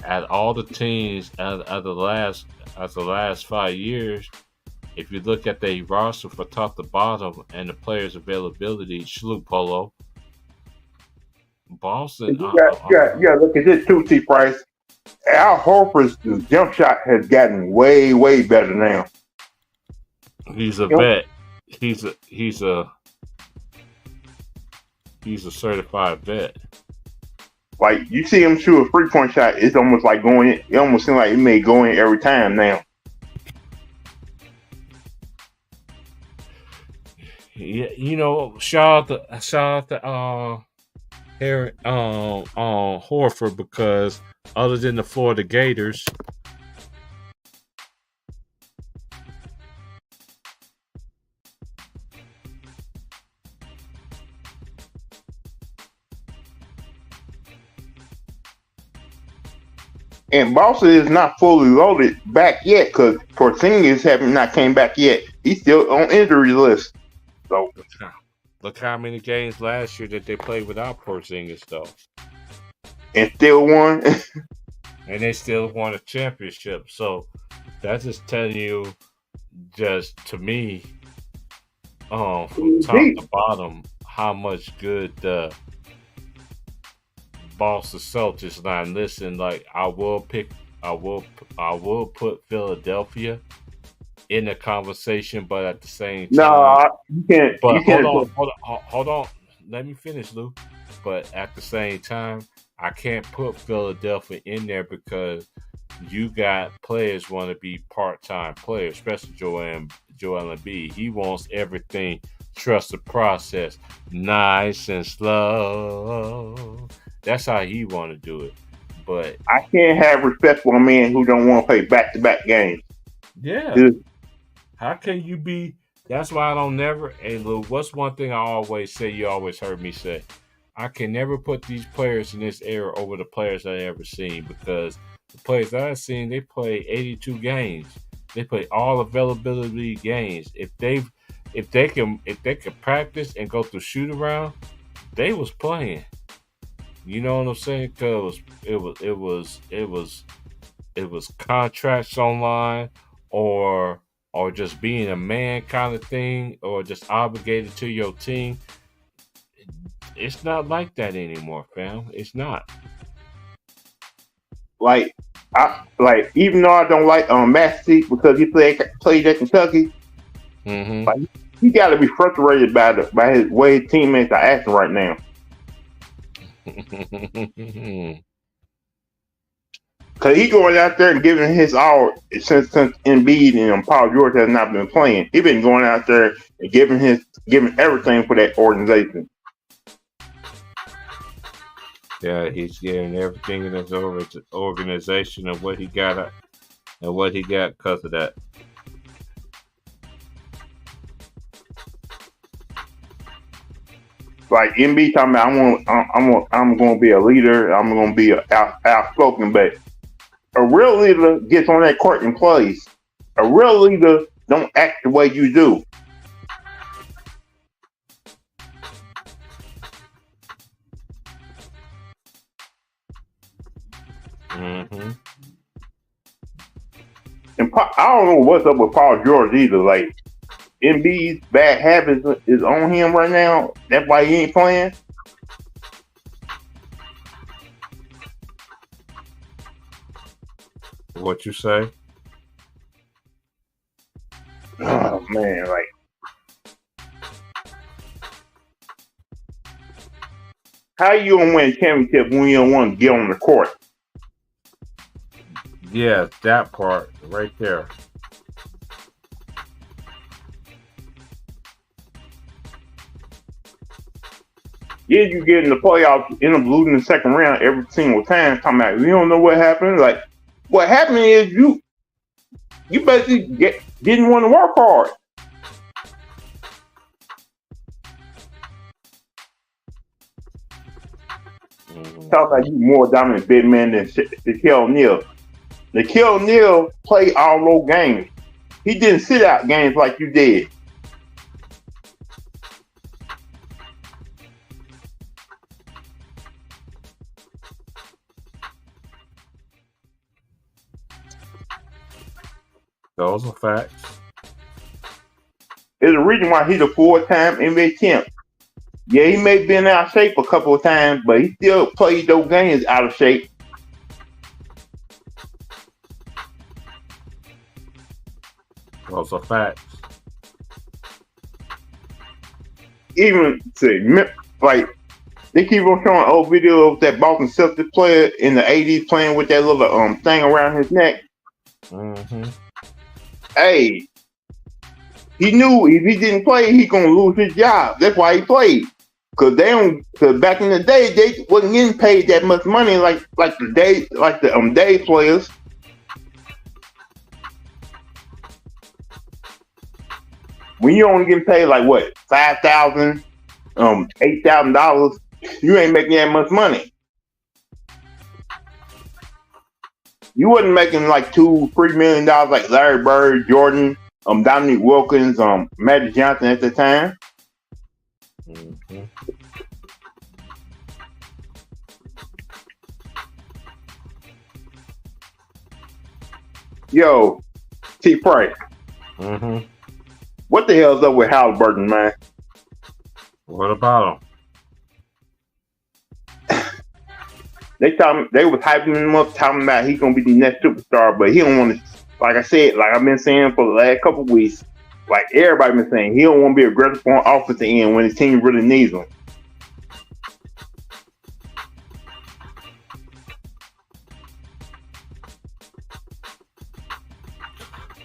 at all the teams at the last 5 years, if you look at the roster from top to bottom and the players' availability, Salute Polo. Boston. You got look at this too, T. Price. Al Horford's jump shot has gotten way, way better now. He's a vet. He's a certified vet. Like you see him shoot a 3-point shot, it's almost like going in. It almost seems like it may go in every time now. Yeah, you know, shout out to Harry Horford, because other than the Florida Gators, and Boston is not fully loaded back yet because Porzingis haven't not came back yet. He's still on injury list. So look how many games last year that they played without Porzingis, though, and still won. and they still won a championship. So that's just telling you, just to me, from top to bottom, how much good the Boston Celtics. Now, listen, like I will put Philadelphia in the conversation, but at the same time, no, you can't. But you can't hold on. Let me finish, Lou. But at the same time, I can't put Philadelphia in there because you got players want to be part-time players, especially Joel Embiid. He wants everything. Trust the process, nice and slow. That's how he want to do it. But I can't have respect for a man who don't want to play back-to-back games. Yeah. How can you be? That's why I don't never. Hey, Lou, what's one thing I always say? You always heard me say, I can never put these players in this era over the players I ever seen, because the players that I've seen, they play 82 games. They play all availability games. If they can practice and go through shoot around, they was playing. You know what I'm saying? Because it was contracts online, or just being a man kind of thing, or just obligated to your team. It's not like that anymore, fam. It's not. Like even though I don't like Maxey because he played at Kentucky, like, he got to be frustrated by his way his teammates are acting right now. Because he going out there and giving his all since Embiid and Paul George has not been playing. He been going out there and giving everything for that organization. Yeah, he's giving everything in his organization and what he got because of that. Like Embiid talking about, I'm going to be a leader. I'm going to be outspoken, but a real leader gets on that court and plays. A real leader don't act the way you do. And I don't know what's up with Paul George either. Like, Embiid's bad habits is on him right now. That's why he ain't playing. What you say? Oh man, like, how you gonna win a championship when you don't want to get on the court? Yeah, that part right there. Yeah, you get in the playoffs, end up losing the second round every single time. Talking about you don't know what happened. Like, what happened is you basically didn't want to work hard. Talk about you more dominant big man than Shaquille O'Neal. Shaquille O'Neal played all those games. He didn't sit out games like you did. Those are facts. There's a reason why he's a 4-time NBA champ. Yeah, he may have been out of shape a couple of times, but he still played those games out of shape. Those are facts. Even like they keep on showing old video of that Boston Celtics player in the '80s playing with that little thing around his neck. Mm-hmm. Hey, he knew if he didn't play, he gonna lose his job. That's why he played. Cause back in the day, they wasn't getting paid that much money like the day players. When you only getting paid like what, $5,000, $8,000, you ain't making that much money. You wasn't making like $2-3 million like Larry Bird, Jordan, Dominique Wilkins, Magic Johnson at the time. Mm-hmm. Yo, T. Price. Mm-hmm. What the hell's up with Halliburton, man? What about him? They was hyping him up, talking about he's gonna be the next superstar, but he don't want to. Like I said, like I've been saying for the last couple of weeks, like everybody been saying, he don't want to be aggressive on offensive end when his team really needs him.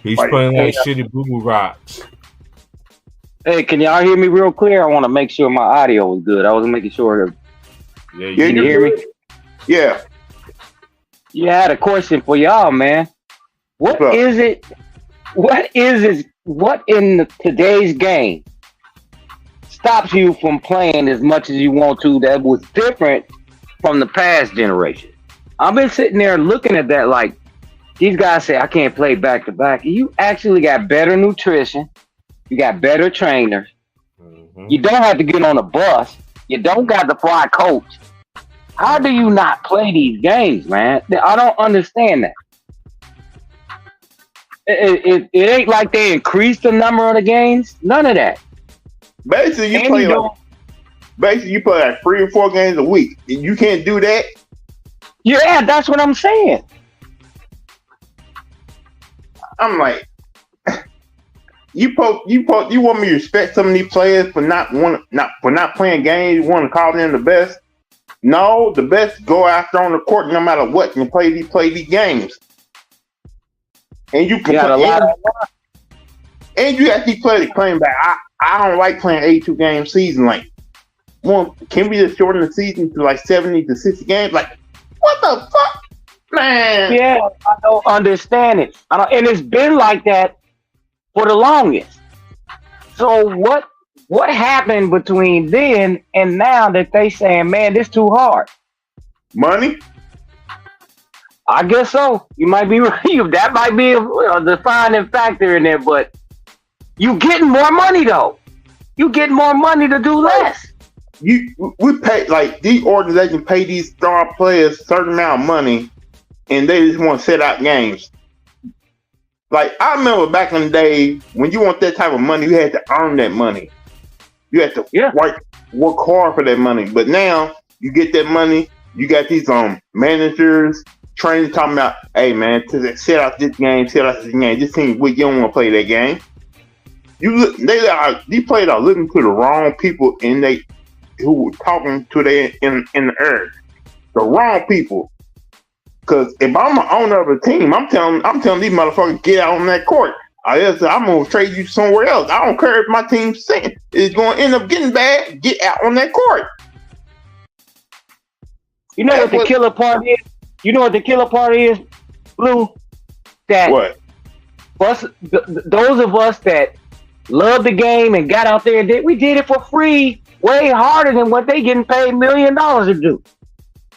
He's playing like shitty boo-boo rocks. Hey, can y'all hear me real clear? I want to make sure my audio was good. I was making sure. Yeah, Can you hear me? Yeah. Yeah, I had a question for y'all, man. What is it? What in today's game stops you from playing as much as you want to that was different from the past generation? I've been sitting there looking at that like, these guys say, I can't play back to back. You actually got better nutrition. You got better trainers. Mm-hmm. You don't have to get on a bus. You don't got to fly coach. How do you not play these games, man? I don't understand that. It ain't like they increased the number of the games. None of that. Basically, you play like 3 or 4 games a week. You can't do that. Yeah, that's what I'm saying. I'm like, you want me to respect some of these players for not playing games? You want to call them the best? No, the best go after on the court no matter what and play these games. And you can and you actually playing back. I don't like playing 82 game season. Like, can we just shorten the season to like 70 to 60 games? Like, what the fuck, man? Yeah, I don't understand it. And it's been like that for the longest. So what happened between then and now that they saying, man, this too hard? Money? I guess so. You might be right. That might be a defining factor in there, but you getting more money though. You getting more money to do less. We pay, like, these organizations pay these star players a certain amount of money, and they just want to set out games. Like, I remember back in the day when you want that type of money, you had to earn that money. You had to work hard for that money. But now you get that money. You got these managers, trainers talking about, hey man, to set out this game. This team weak. You don't want to play that game. These players are looking to the wrong people, and who were talking to them in the earth. The wrong people. Because if I'm an owner of a team, I'm telling these motherfuckers, get out on that court. I'm going to trade you somewhere else. I don't care if my team's saying it's going to end up getting bad. Get out on that court. You know what the killer part is? You know what the killer part is, Blue? That what? Those of us that love the game and got out there and we did it for free, way harder than what they getting paid $1 million to do.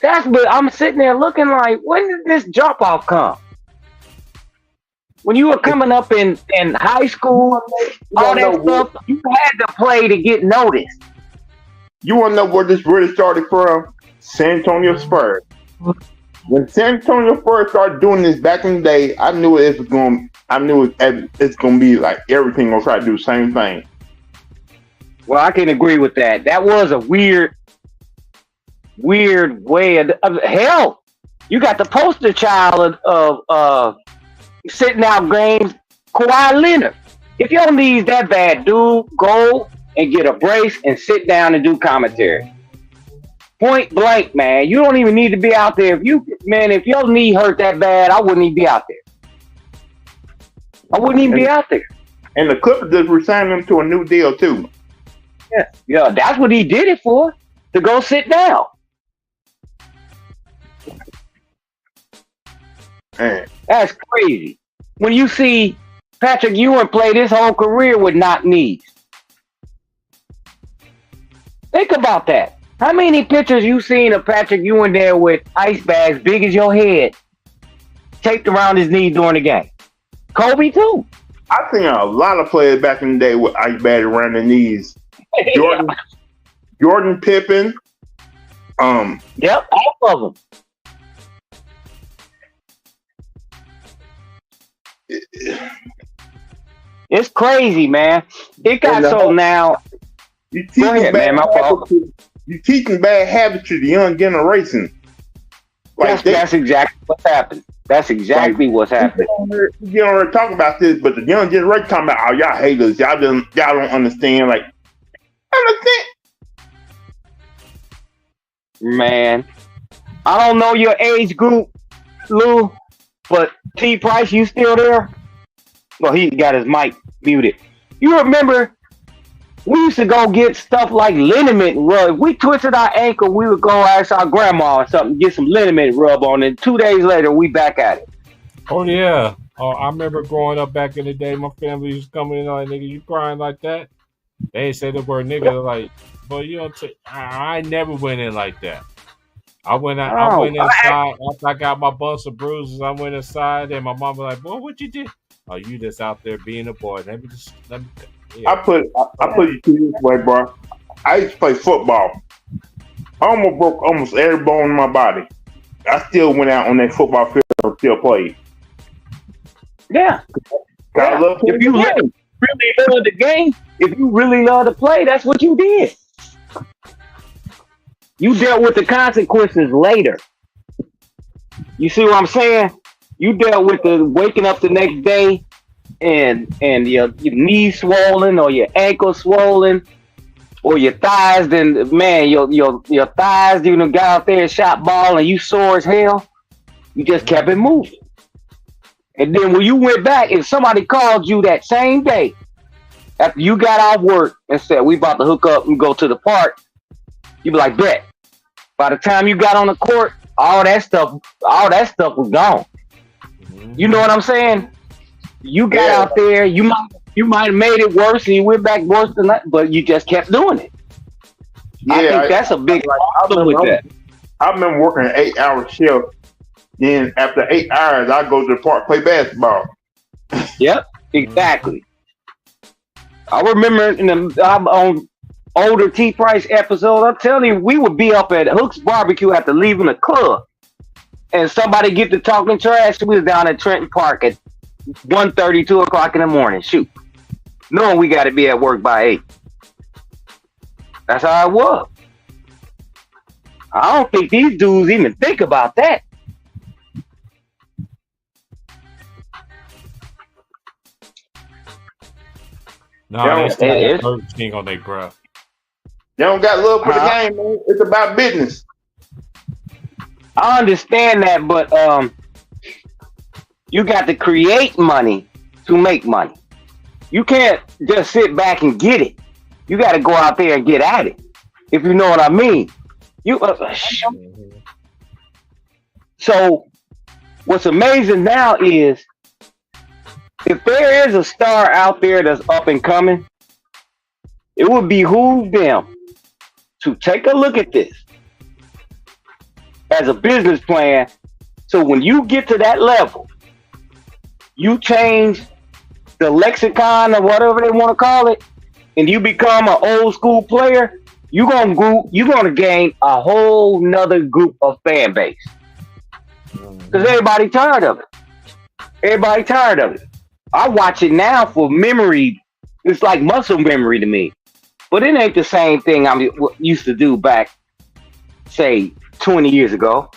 That's what I'm sitting there looking like, when did this drop off come? When you were coming up in high school, all that stuff, you had to play to get noticed. You want to know where this really started from? San Antonio Spurs. When San Antonio Spurs started doing this back in the day, I knew it's going to be like everything gonna try to do the same thing. Well, I can agree with that. That was a weird way of hell. You got the poster child of sitting out games, Kawhi Leonard. If your knees that bad, dude, go and get a brace and sit down and do commentary. Point blank, man. You don't even need to be out there. If your knee hurt that bad, I wouldn't even be out there. I wouldn't even be out there. And the Clippers just re-signed him to a new deal too. Yeah, that's what he did it for. To go sit down. Man. That's crazy. When you see Patrick Ewing play his whole career with knock knees. Think about that. How many pictures you seen of Patrick Ewing there with ice bags big as your head taped around his knee during the game? Kobe too. I've seen a lot of players back in the day with ice bags around their knees. Jordan Pippen. Yep, all of them. It's crazy, man. It got so now. You teaching bad habits to the young generation. That's exactly what's happening. That's exactly what's happening. You don't already talk about this, but the young generation talking about, oh, y'all haters, y'all don't understand. Like, understand. Man, I don't know your age group, Lou, but T. Price, you still there? Well, he got his mic muted. You remember we used to go get stuff like liniment rub. If we twisted our ankle, we would go ask our grandma or something, get some liniment rub on it. 2 days later, we back at it. Oh, yeah. Oh, I remember growing up back in the day, my family used to come in like, nigga, you crying like that? They ain't say the word nigga, like, but you know, I never went in like that. I went inside after I got my bunch of bruises. I went inside and my mom was like, boy, what you did? Oh, you just out there being a boy. Let me yeah. I put you to this way, bro. I used to play football. I almost broke almost every bone in my body. I still went out on that football field and still played. Yeah. I love if you really love the game, if you really love to play, that's what you did. You dealt with the consequences later. You see what I'm saying? You dealt with the waking up the next day and your knees swollen or your ankle swollen or your thighs. Then man, your thighs, you got out there and shot ball and you sore as hell. You just kept it moving. And then when you went back, if somebody called you that same day after you got off work and said we about to hook up and go to the park, you be like, bet. By the time you got on the court, all that stuff was gone. You know what I'm saying? You got out there, you might have made it worse and you went back worse than that, but you just kept doing it. Yeah, I think that's a big problem with that. I remember working an 8-hour shift. Then after 8 hours, I go to the park play basketball. Yep, exactly. I remember on older T Price episode, I'm telling you, we would be up at Hook's Barbecue after leaving the club, and somebody get to talking trash. We was down at Trenton Park at 1:30, 2 o'clock in the morning. Shoot, knowing we got to be at work by 8. That's how it was. I don't think these dudes even think about that. No, they still king on their breath. They don't got love for the game, man. It's about business. I understand that, but you got to create money to make money. You can't just sit back and get it. You got to go out there and get at it. If you know what I mean. So what's amazing now is if there is a star out there that's up and coming, it would behoove them to take a look at this as a business plan. So when you get to that level, you change the lexicon or whatever they want to call it, and you become an old school player, you're gonna gain a whole nother group of fan base. Because everybody tired of it. I watch it now for memory. It's like muscle memory to me. But it ain't the same thing I used to do back, say, 20 years ago,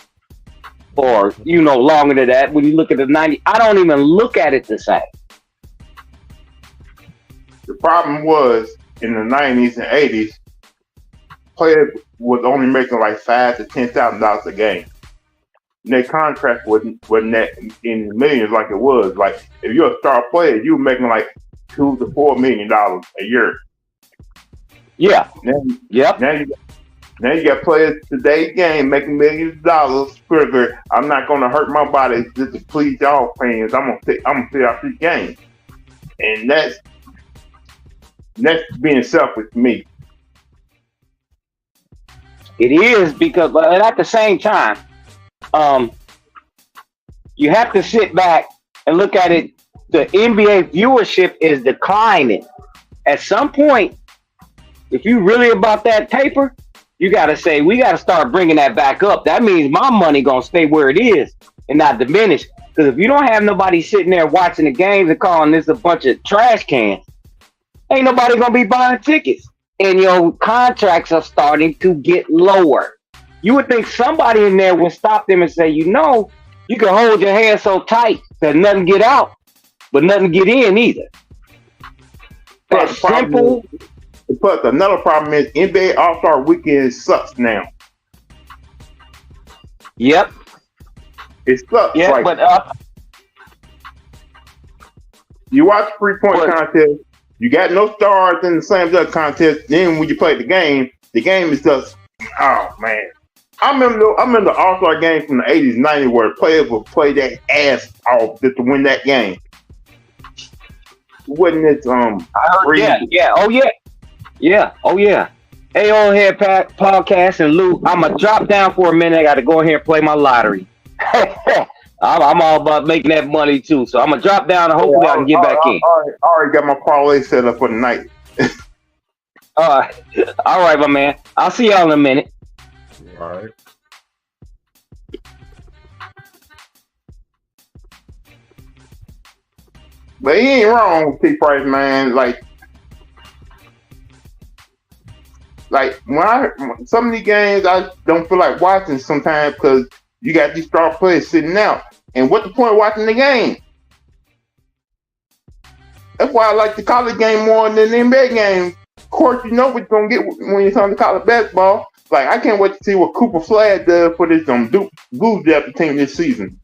or longer than that. When you look at the 90s, I don't even look at it the same. The problem was in the 90s and 80s, players was only making like $5,000 to $10,000 a game. And their contract wasn't that in millions like it was. Like if you're a star player, you were making like $2 to $4 million a year. Yeah. Now you got players today's game making millions of dollars. Figure I'm not gonna hurt my body just to please y'all fans. I'm gonna play out this game, and that's being selfish to me. It is, because, but at the same time, you have to sit back and look at it. The NBA viewership is declining. At some point, if you really about that paper, you got to say, we got to start bringing that back up. That means my money going to stay where it is and not diminish. Because if you don't have nobody sitting there watching the games and calling this a bunch of trash cans, ain't nobody going to be buying tickets. And your contracts are starting to get lower. You would think somebody in there would stop them and say, you can hold your hand so tight that nothing get out, but nothing get in either. That's simple. But another problem is NBA All-Star Weekend sucks now. Yep. It sucks. Yeah, but you watch three-point contest, you got no stars in the slam dunk contest. Then when you play the game is just, oh man. I remember the All-Star game from the 80s, 90s where players would play their ass off just to win that game. Wasn't it I heard, oh yeah. Hey, on here, podcast and Lou, I'm gonna drop down for a minute. I gotta go in here and play my lottery. I'm all about making that money too, so I'm gonna drop down and hopefully I can get back in. I already got my parlay set up for the night. All right, my man. I'll see y'all in a minute. All right. But he ain't wrong, T. Price, man. Like when some of these games I don't feel like watching sometimes because you got these star players sitting out. And what's the point of watching the game? That's why I like the college game more than the NBA game. Of course, you know what you're gonna get when you're on the college basketball. Like I can't wait to see what Cooper Flag does for this Blue Devil team this season.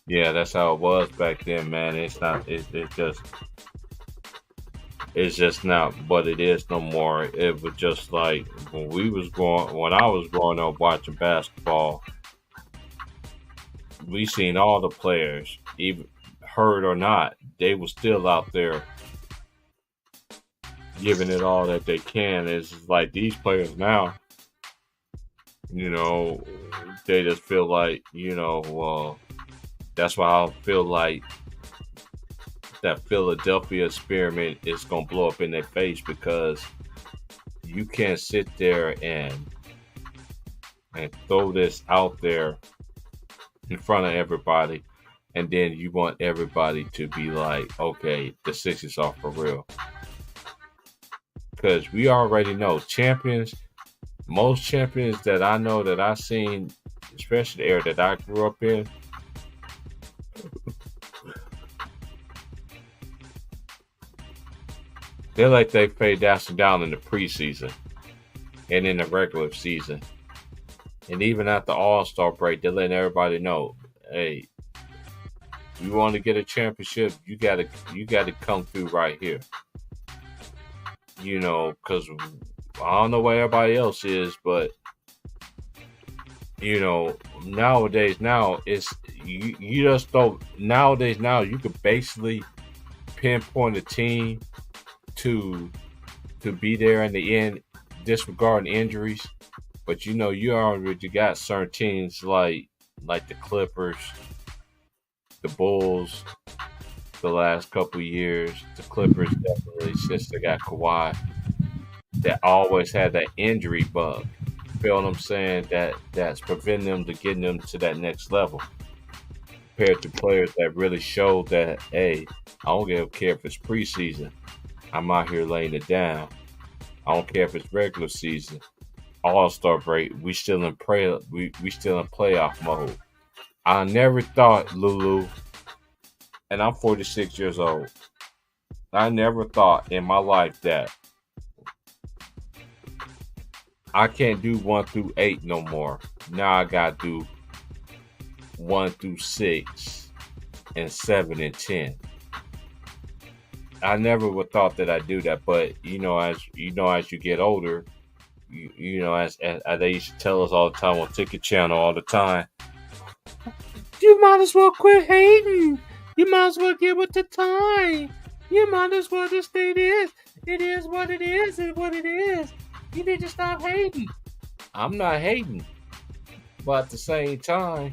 Yeah, that's how it was back then, man. It's just not what it is no more. It was just like when I was growing up watching basketball, we seen all the players, even hurt or not, they were still out there giving it all that they can. It's like these players now, they just feel like, that's why I feel like that Philadelphia experiment is going to blow up in their face, because you can't sit there and throw this out there in front of everybody, and then you want everybody to be like, okay, the Sixers are for real. Because we already know most champions that I know that I've seen, especially the era that I grew up in, they're like they fade down in the preseason and in the regular season. And even at the All-Star break, they're letting everybody know, hey, you want to get a championship, you gotta come through right here. Because I don't know where everybody else is, but nowadays now it's you just don't. Nowadays now you could basically pinpoint a team to be there in the end, disregarding injuries. But you already got certain teams like the Clippers, the Bulls. The last couple years, the Clippers definitely, since they got Kawhi, that always had that injury bug. Feel what I'm saying? That's preventing them to getting them to that next level. Compared to players that really showed that, hey, I don't care if it's preseason. I'm out here laying it down. I don't care if it's regular season. All-Star break, we still in playoff mode. I never thought, Lulu, and I'm 46 years old. I never thought in my life that I can't do 1 through 8 no more. Now I gotta do 1 through 6 and 7 and 10. I never would thought that I'd do that, but as you get older, as they used to tell us all the time on Ticket Channel all the time, you might as well quit hating. You might as well get with the time. You might as well just say this. It is what it is. It's what it is. You need to stop hating. I'm not hating. But at the same time,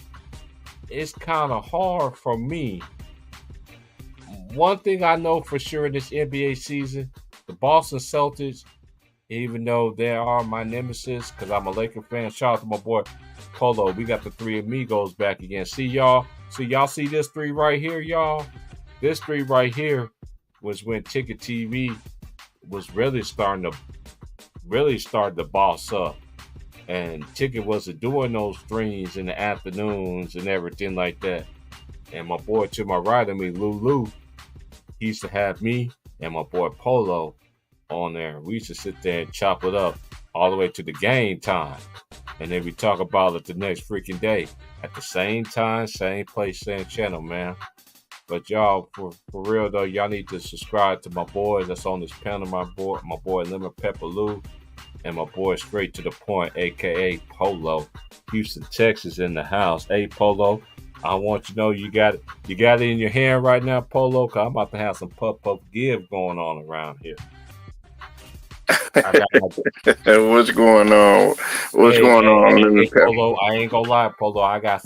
it's kind of hard for me. One thing I know for sure in this NBA season, the Boston Celtics, even though they are my nemesis, because I'm a Laker fan, shout out to my boy Polo. We got the three amigos back again. See y'all see this 3 right here, y'all? This 3 right here was when Ticket TV was really starting to boss up. And Ticket wasn't doing those streams in the afternoons and everything like that. And my boy to my right of me, Lulu, he used to have me and my boy Polo on there. We used to sit there and chop it up all the way to the game time. And then we talk about it the next freaking day. At the same time, same place, same channel, man. But y'all, for real though, y'all need to subscribe to my boys that's on this panel. My boy Lemon Pepper Lou, and my boy Straight to the Point, aka Polo, Houston, Texas, in the house. Hey Polo, I want you to know you got it in your hand right now, Polo, because I'm about to have some puff give going on around here. What's going on? What's going on? Hey, Polo, I ain't gonna lie, Polo. I got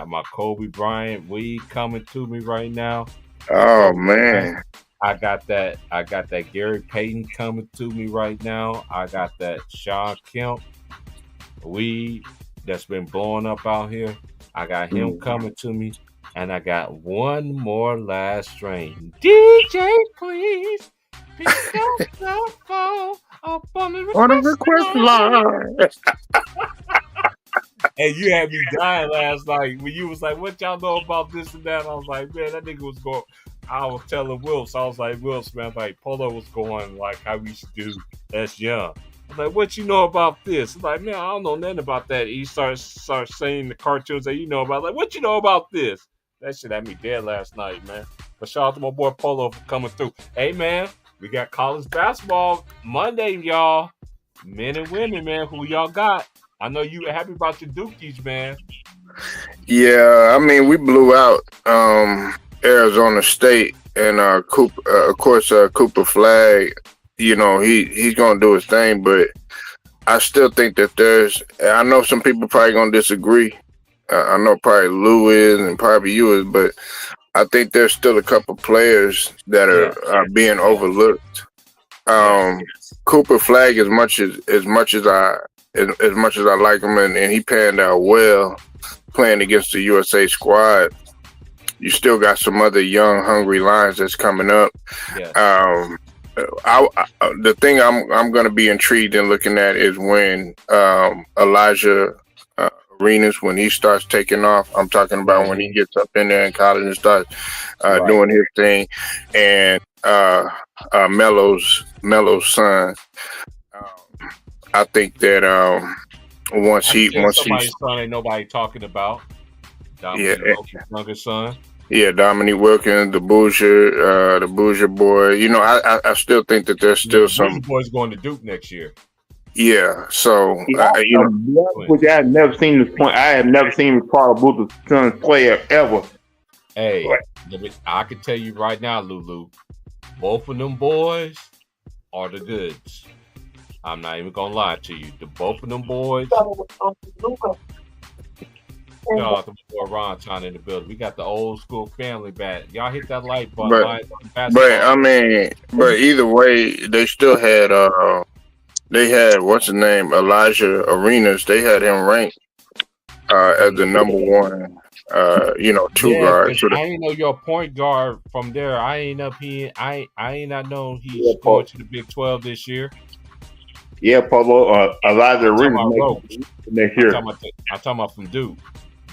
my Kobe Bryant weed coming to me right now. Oh man. I got that Gary Payton coming to me right now. I got that Shawn Kemp weed that's been blowing up out here. I got him coming to me. And I got one more last strain. DJ, please. Pick up the phone up on the request line. And you had me dying last night when you was like, what y'all know about this and that? I was like, man, that nigga was going. I was telling Wills, I was like, Wills, man, like Polo was going like how we used to do as young. I was like, what you know about this? I'm like, man, I don't know nothing about that. He starts saying the cartoons that you know about. Like, what you know about this? That shit had me dead last night, man. But shout out to my boy Polo for coming through. Hey, man, we got college basketball Monday, y'all. Men and women, man, who y'all got? I know you happy about your Dukies, man. Yeah, I mean, we blew out Arizona State, and Cooper Flag. You know, he's gonna do his thing, but I still think that I know some people probably gonna disagree. I know probably Lou is and probably you is, but I think there's still a couple players that are being overlooked. Cooper Flag, as much as I like him, and he panned out well playing against the USA squad, you still got some other young, hungry Lions that's coming up. Yeah. The thing I'm going to be intrigued in looking at is when Elijah Arenas, when he starts taking off. I'm talking about when he gets up in there in college and starts doing his thing, and Melo's son. I think that once somebody's son ain't nobody talking about. Dominique Wilkins' youngest son. Yeah, Dominique Wilkins, the Bouger boy. You know, I still think that there's still some. Bouger boy's going to Duke next year. Yeah, so which I have never seen this point. I have never seen Carl Booth's son play ever. Hey, I can tell you right now, Lulu, both of them boys are the goods. I'm not even gonna lie to you. The both of them boys. Y'all, the boy Ron John in the building. We got the old school family back. Y'all hit that like button. But either way, they still had they had what's his name, Elijah Arenas. They had him ranked as the number one. Two guard. I ain't know your point guard from there. I ain't not know he's going to the Big 12 this year. Yeah, Polo. Elijah Arenas next year. I'm talking about from Duke.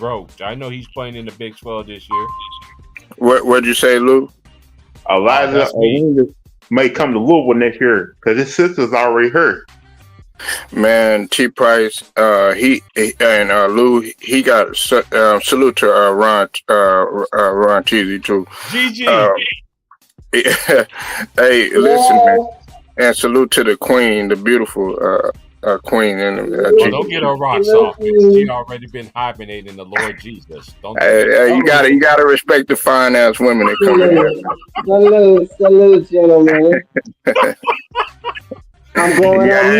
Roach. I know he's playing in the Big 12 this year. What'd you say, Lou? Elijah may come to Louisville next year because his sister's already hurt. Man, T. Price, he and Lou, he got salute to Ron Teasy too. GG. Hey, listen, man, and salute to the Queen, the beautiful Queen. Don't get her rocks off. She already been hibernating the Lord Jesus. You gotta respect the fine ass women that come in. Salute, gentlemen. I'm going on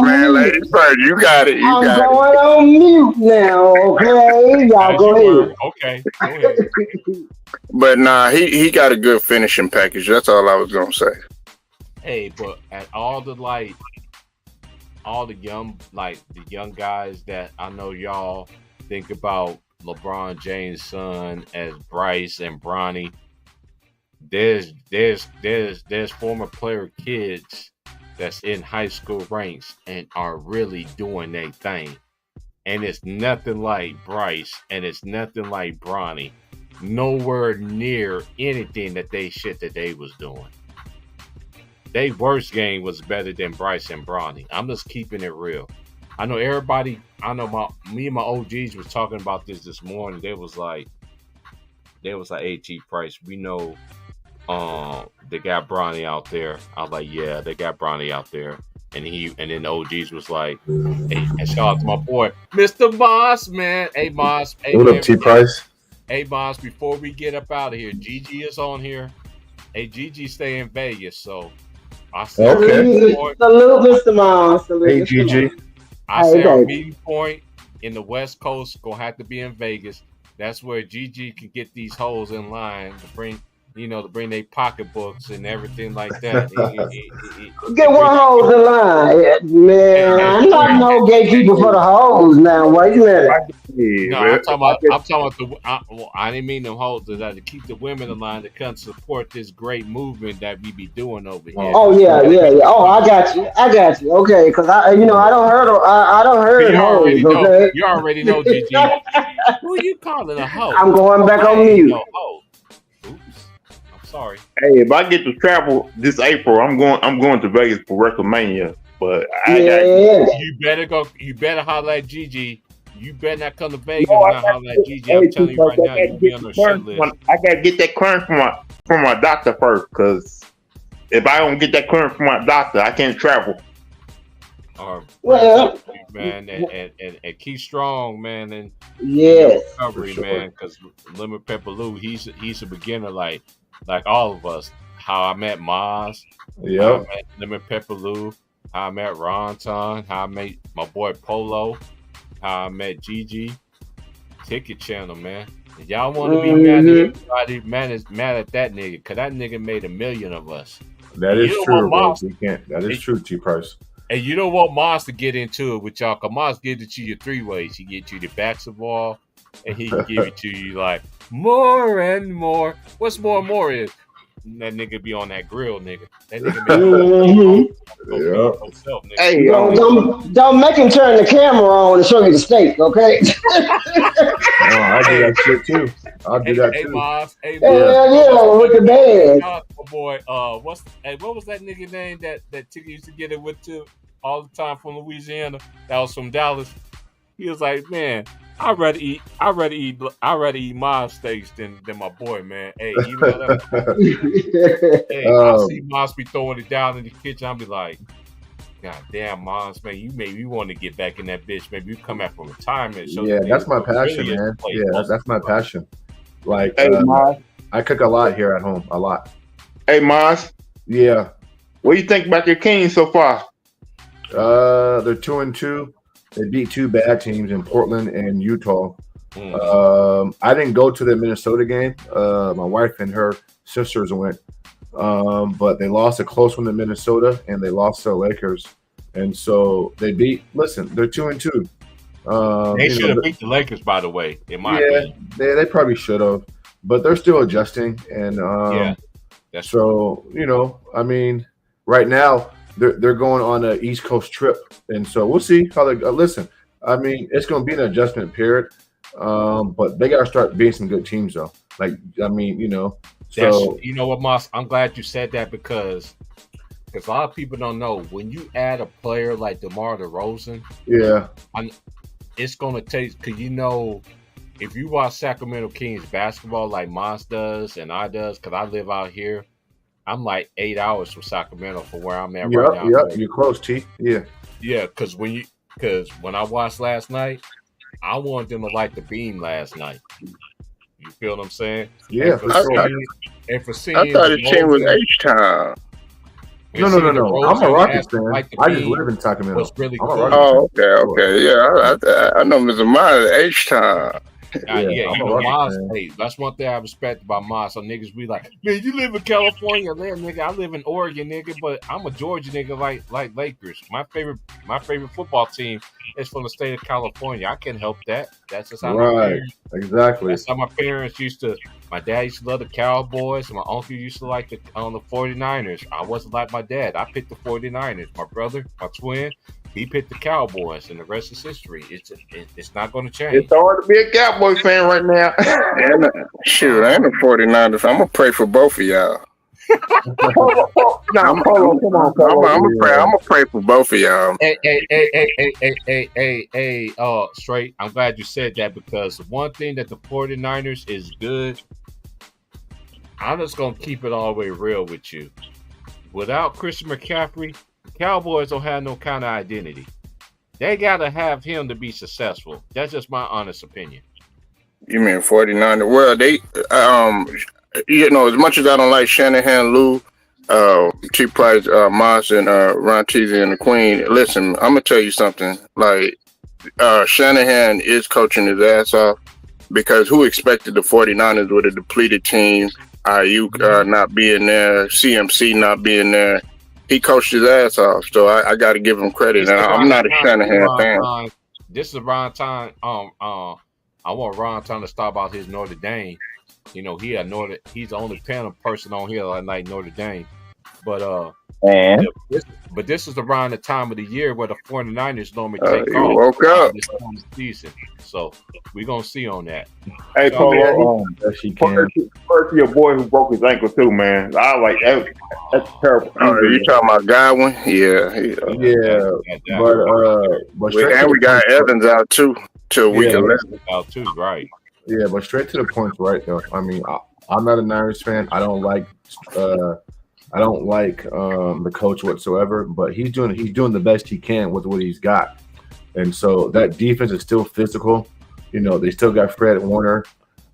mute. Ladies first. You got it. I'm going on mute now. Okay, y'all go ahead. Okay, go ahead. But nah, he got a good finishing package. That's all I was gonna say. Hey, but at all the young guys that I know y'all think about LeBron James' son as Bryce and Bronny. There's former player kids that's in high school ranks and are really doing their thing. And it's nothing like Bryce and it's nothing like Bronny. Nowhere near anything that they was doing. Their worst game was better than Bryce and Bronny. I'm just keeping it real. I know me and my OGs was talking about this morning. They was like, A.T. Price, we know they got Bronny out there. I was like, yeah, they got Bronny out there. And then the OGs was like, hey, and shout out to my boy, Mr. Moss, man. Hey, Moss. Hey, what up, T. Price? Hey, Moss, before we get up out of here, Gigi is on here. Hey, Gigi stay in Vegas, so I said, okay. Salute, Mr. Moss. Hey, Gigi. I said our meeting point in the West Coast gonna have to be in Vegas. That's where Gigi can get these hoes in line to bring their pocketbooks and everything like that. Get one hose in line, man. I'm not no gatekeeper for the hoes now. Wait a minute. No, I'm talking about I didn't mean them hoes. That to keep the women in line to come support this great movement that we be doing over here. Oh yeah. Oh, I got you. Okay, because I don't heard hoes. Okay, you already know, Gigi. Who you calling a hoe? I'm going back on mute. Sorry. Hey, if I get to travel this April, I'm going to Vegas for WrestleMania. But you better go. You better holler at Gigi. You better not come to Vegas and not holler at Gigi. I'm telling you right now, you'll be on the shit list. I gotta get that clearance from my doctor first, because if I don't get that clearance from my doctor, I can't travel. Man, and keep strong, man, and recovery, man, because Lemon Pepper Lou, he's a beginner like all of us. How I met Maz, how I met Lemon Pepper Lou, how I met Ronton, how I met my boy Polo, how I met Gigi. Ticket Channel, man. If y'all want to be mad at everybody, mad at that nigga, because that nigga made $1 million of us. That is true, bro. That is true, T. Price. And you don't want Moss to get into it with y'all, because Moss gives it to you 3 ways. He gets you the basketball, and he can give it to you like more and more. What's more and more is? That nigga be on that grill, nigga. That nigga himself, nigga. Hey, don't make him turn the camera on to show you the steak, okay? I do that shit too. I'll do that too. Moss. Hey, Moss. With the bag. Oh boy, what was that nigga name that Tigger used to get it with too all the time from Louisiana? That was from Dallas. He was like, man, I'd rather eat Moss steaks than my boy, man. Hey, you know that. Hey, I see Moss be throwing it down in the kitchen. I'll be like, God damn, Moss, man, you maybe want to get back in that bitch. Maybe you come back from retirement. That's my passion, really, man. Yeah, that's my passion. Like, I cook a lot here at home, a lot. Hey, Moss. Yeah. What do you think about your Kings so far? They're 2-2. They beat two bad teams in Portland and Utah. I didn't go to the Minnesota game. My wife and her sisters went, but they lost a close one to Minnesota and they lost to the Lakers. And so they beat. Listen, they're 2-2. They should have beat the Lakers, by the way. In my opinion, they probably should have, but they're still adjusting. And that's so I mean, right now they're going on an East Coast trip, and so we'll see how they listen. I mean, it's going to be an adjustment period, but they got to start beating some good teams, though. Like, I mean, so you know what, Moss? I'm glad you said that because a lot of people don't know when you add a player like DeMar DeRozan, it's going to take because if you watch Sacramento Kings basketball like Moss does and I does, because I live out here. I'm like 8 hours from Sacramento from where I'm at right now. Yeah, you're close, T. Yeah. Yeah, because when I watched last night, I wanted them to light the beam last night. You feel what I'm saying? Yeah, for sure. I thought the team was H-Time. No. I'm a Rockets fan. I just live in Sacramento. Was really cool. Oh, okay. Yeah, I know Mr. Myers H-Time. Hey, that's one thing I respect about Moss. So niggas be like, man, you live in California, man, nigga. I live in Oregon, nigga, but I'm a Georgia nigga like Lakers. My favorite football team is from the state of California. I can't help that. That's just how my parents, exactly. That's how my parents used to. My dad used to love the Cowboys, and my uncle used to like the 49ers. I wasn't like my dad. I picked the 49ers. My brother, my twin, he picked the Cowboys, and the rest is history. It's not going to change. It's hard to be a Cowboy fan right now. Shoot, I ain't a 49ers. I'm going to pray for both of y'all. I'm gonna pray for both of y'all. Hey, Straight. I'm glad you said that because one thing that the 49ers is good. I'm just gonna keep it all the way real with you. Without Christian McCaffrey, the Cowboys don't have no kind of identity. They gotta have him to be successful. That's just my honest opinion. You mean 49ers? Well, they as much as I don't like Shanahan, Lou, Chief Price, Moss, and Ron Teasy and the Queen, listen, I'm going to tell you something. Like, Shanahan is coaching his ass off because who expected the 49ers with a depleted team, Ayuk not being there, CMC not being there. He coached his ass off, so I got to give him credit. And I'm not a Shanahan fan. This is Ron Time. I want Ron Time to stop out his Notre Dame. He's the only Panther person on here like Notre Dame. But this is around the time of the year where the 49ers normally take off. Woke up this time of the season. So we're going to see on that. Hey, Polo, first your boy who broke his ankle too, man. I like that. That's terrible. You talking about Godwin? Yeah. But we got Evans out too till we can let out too, right? Yeah, but straight to the point, right? Though, I mean, I'm not a Niners fan. I don't like the coach whatsoever. But he's doing the best he can with what he's got, and so that defense is still physical. They still got Fred Warner.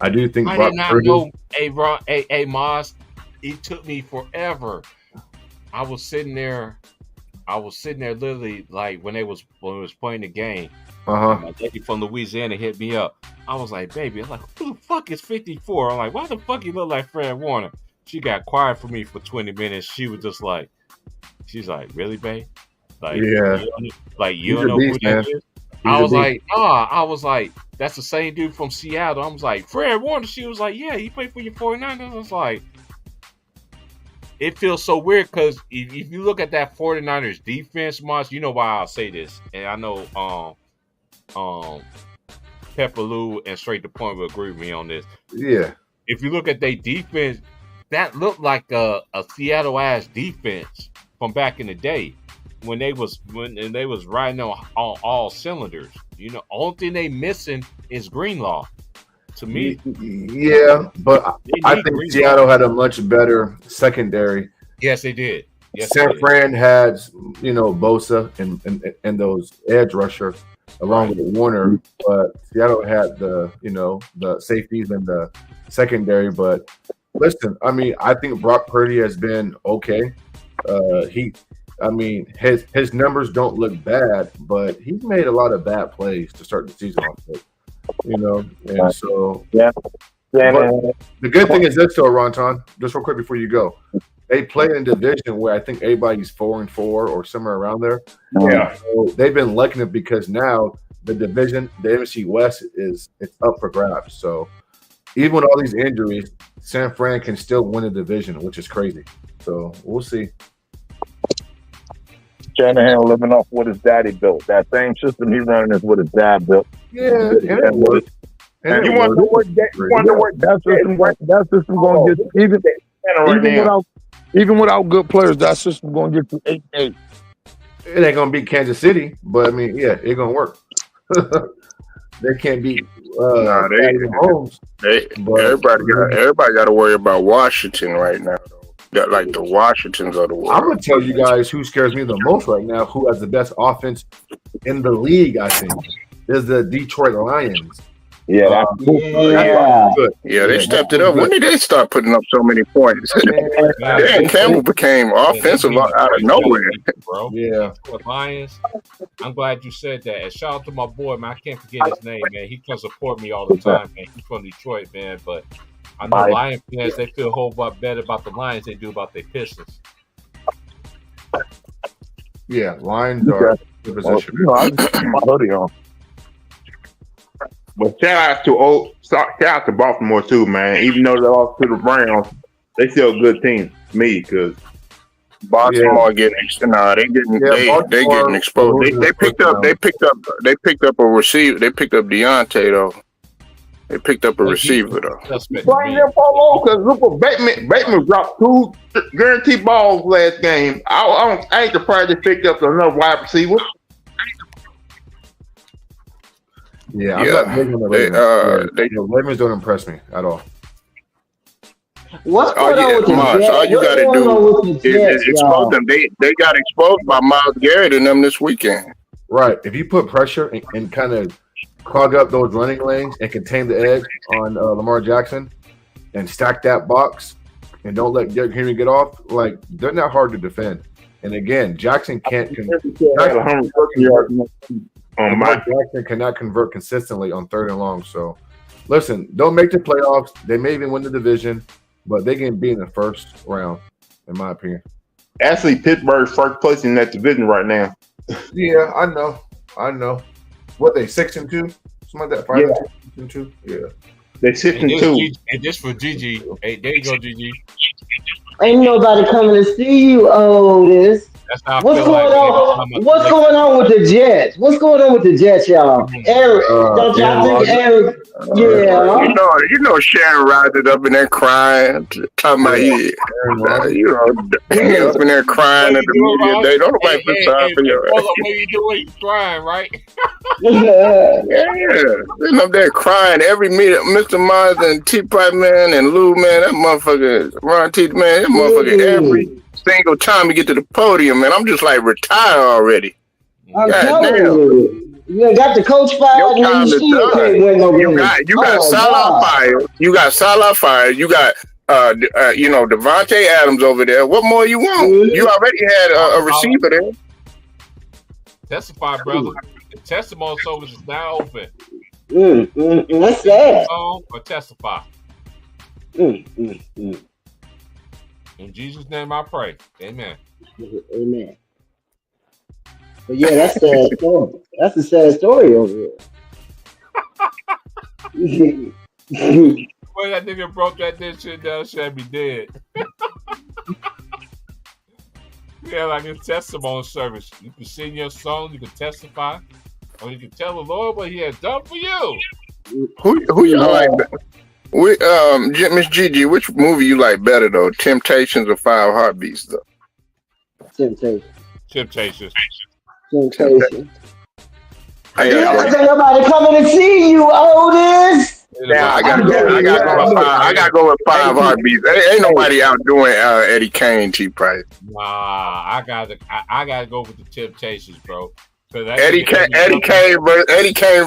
I do think. I did not know. Hey, Moss. It took me forever. I was sitting there literally like when it was playing the game. My lady from Louisiana hit me up. I was like, baby, I'm like, who the fuck is 54? I'm like, why the fuck you look like Fred Warner? She got quiet for me for 20 minutes. She was just like, she's like, really, babe? Like, yeah. You don't know who that is? I was like, that's the same dude from Seattle. I was like, Fred Warner. She was like, yeah, he played for your 49ers. I was like, it feels so weird because if you look at that 49ers defense, Moss, you know why I'll say this. And I know Pepper Lou and Straight to Point will agree with me on this. Yeah. If you look at their defense, that looked like a Seattle ass defense from back in the day when they was riding on all cylinders. Only thing they missing is Greenlaw. To me, yeah, but I think Seattle had a much better secondary. Yes, they did. Yes, San Fran had Bosa and those edge rushers along with Warner, but Seattle had the safeties and the secondary. But listen, I mean, I think Brock Purdy has been okay. His numbers don't look bad, but he's made a lot of bad plays to start the season off with. And so but the good thing is this, though, Ronton, just real quick before you go, they play in a division where I think everybody's 4-4 or somewhere around there. Yeah, so they've been liking it because now the division, the NFC West, it's up for grabs. So even with all these injuries, San Fran can still win the division, which is crazy. So we'll see. Shanahan living off what his daddy built. That same system he running is what his dad built. Yeah, and it works. And you want to work that system going to get even without good players, that system going to get you 8-8. It ain't gonna beat Kansas City, but I mean, yeah, it's gonna work. They can't beat Mahomes. Everybody got to worry about Washington right now. Though, like the Washingtons of the world. I'm gonna tell you guys who scares me the most right now. Who has the best offense in the league? I think is the Detroit Lions. Yeah, they stepped it up. When did they start putting up so many points? Dan Campbell became offensive out of nowhere. Bro. Yeah. Lions, I'm glad you said that. And shout out to my boy, man. I can't forget his name, man. He can support me all the time, man. He's from Detroit, man. But I know Lions fans, they feel a whole lot better about the Lions than they do about their Pistons. Yeah, Lions are in position. I got my hoodie on. but shout out to Baltimore too, man. Even though they lost to the Browns, they still a good team to me because Baltimore getting exposed. They picked up a receiver. They picked up Deontay though. They picked up a receiver though. Bring them Polo because look what Bateman dropped 2 guaranteed balls last game. I ain't surprised they picked up another wide receiver. Yeah, I'm not big on the Ravens. The Ravens don't impress me at all. What's going on with the Jets? All you got to do is expose them. They got exposed by Myles Garrett and them this weekend. Right. If you put pressure and kind of clog up those running lanes and contain the edge on Lamar Jackson and stack that box and don't let Derrick Henry get off, like, they're not hard to defend. And again, Jackson can't Jackson cannot convert consistently on 3rd and long. So, listen, don't make the playoffs. They may even win the division, but they can be in the first round, in my opinion. Actually, Pittsburgh's first place in that division right now. Yeah, I know. What they 6-2? Something like that. 5-2. Yeah. They 6-2. And this for Gigi. Hey, there you go, Gigi. Ain't nobody coming to see you, Otis. What's going on with the Jets? What's going on with the Jets, y'all? Eric, don't y'all think Eric? Yeah. You know, Sharon Rodgers up in there crying, talking about up in there crying at the media day. Don't nobody feel sorry for you. What you doing? He's crying, right? Yeah. Sitting up there crying every meeting. Mr. Myers and T-Pipe man and Lou man, that motherfucker, Ron T man, that motherfucker every single time you get to the podium, man, I'm just like, retire already. I'm telling you. You got the coach fired and you still can't win no games. You got Salah fired. You got Salah fired. You got Devontae Adams over there. What more you want? Mm-hmm. You already had a receiver there. Testify, brother. The testimony service is now open. That's sad. Or testify. In Jesus' name I pray. Amen. Amen. But yeah, that's a sad story. That's a sad story over here. When that nigga broke that shit down, should be dead. Yeah, like a testimony service. You can sing your song, you can testify, or you can tell the Lord what He has done for you. Who you like? Miss Gigi, which movie you like better though? Temptations or 5 Heartbeats though? Temptations. Ain't nobody coming to see you, Otis. Yeah, I gotta go with 5 Heartbeats. Ain't nobody outdoing Eddie Kane, T-Price. Nah, I gotta go with the Temptations, bro. Eddie Kane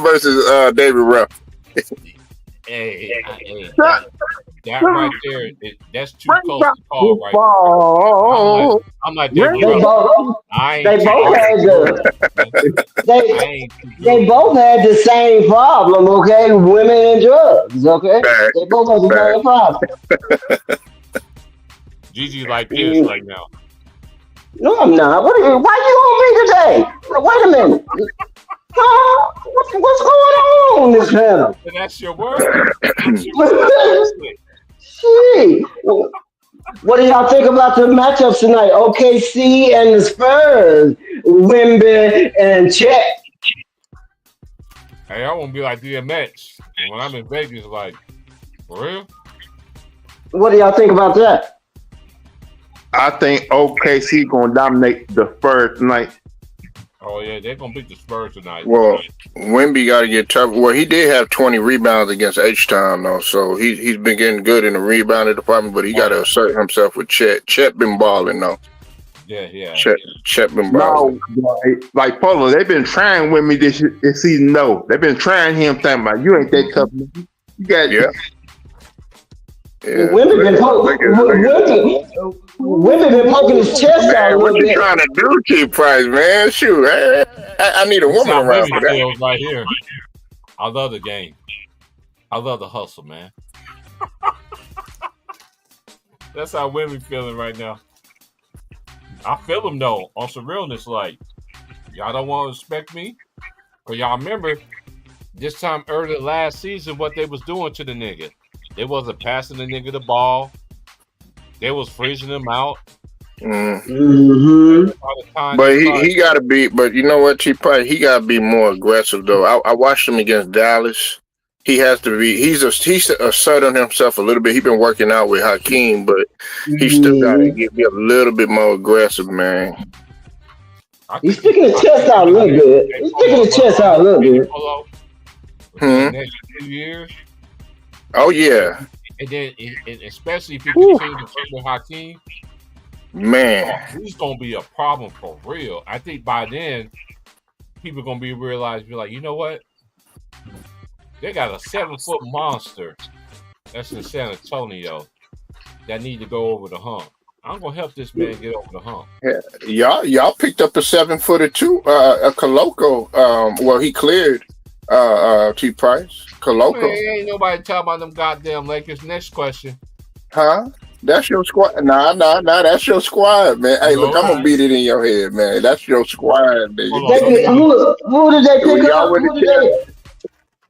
versus David Ruff. That right there, that's too close to call right Ball. I'm like They that. both, I they ain't both had I ain't they both had the same problem. Okay, women and drugs. Okay, Back, they both had the back. same problem. Gigi like this right now. No, I'm not. Why you on me today? Wait a minute. What's going on in this panel? And that's your word. That's your word. Shit. What do y'all think about the matchups tonight? OKC and the Spurs, Wemby and Chet. Hey, I won't be like DMX. And when I'm in Vegas, like, for real? What do y'all think about that? I think OKC gonna dominate the Spurs tonight. Oh yeah, they're gonna beat the Spurs tonight. Well, Wemby got to get tough. Well, he did have 20 rebounds against H-Town, though, so he's been getting good in the rebounding department, but he got to assert himself with Chet. Chet been balling, though. Yeah. Chet been balling. No, like Polo, they've been trying with me this season. No, they've been trying him, talking about you ain't that tough. You got Women been poking his chest out a what little you bit. trying to do, T Price, man? Shoot, I need a woman around for that. Feels right here. I love the game. I love the hustle, man. That's how women feeling right now. I feel them though on some realness. Like y'all don't want to respect me, but y'all remember this time early last season what they was doing to the nigga. They wasn't passing the nigga the ball. They was freezing him out. Mm-hmm. But he got to be. But you know what, T Price? He got to be more aggressive though. I watched him against Dallas. He has to be. He's asserting himself a little bit. He's been working out with Hakeem, but he still got to be a little bit more aggressive, man. He's sticking his chest out a little bit. He's sticking his chest out a little bit. Next 2 years. Oh yeah. And then, especially if you continue to work with Hakeem, man, he's gonna be a problem for real. I think by then, people gonna be like, you know what? They got a 7-foot monster that's in San Antonio that need to go over the hump. I'm gonna help this man get over the hump. Yeah, y'all picked up a 7-footer too, a Coloco. Well, he cleared T Price. Coloco. Man, ain't nobody talking about them goddamn Lakers. Next question. Huh? That's your squad. Nah. That's your squad, man. Hey, look, I'm gonna beat it in your head, man. That's your squad, nigga. Who did they pick up?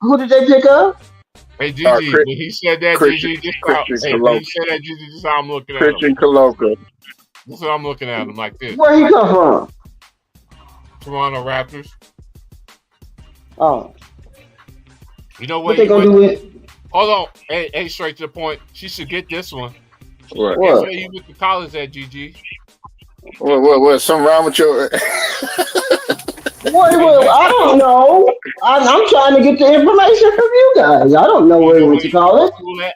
Who did they pick up? Hey, Gigi, when he said that, Gigi, this how I'm looking at him. Christian Coloco. This is how I'm looking at him like this. Where he come from? Toronto Raptors. Oh. You know what they gonna do with? Hold on. Hey, straight to the point. She should get this one. What? Guess where you went to college at, Gigi? What? Something wrong with your? Well, I don't know. I'm trying to get the information from you guys. I don't know where you went to college.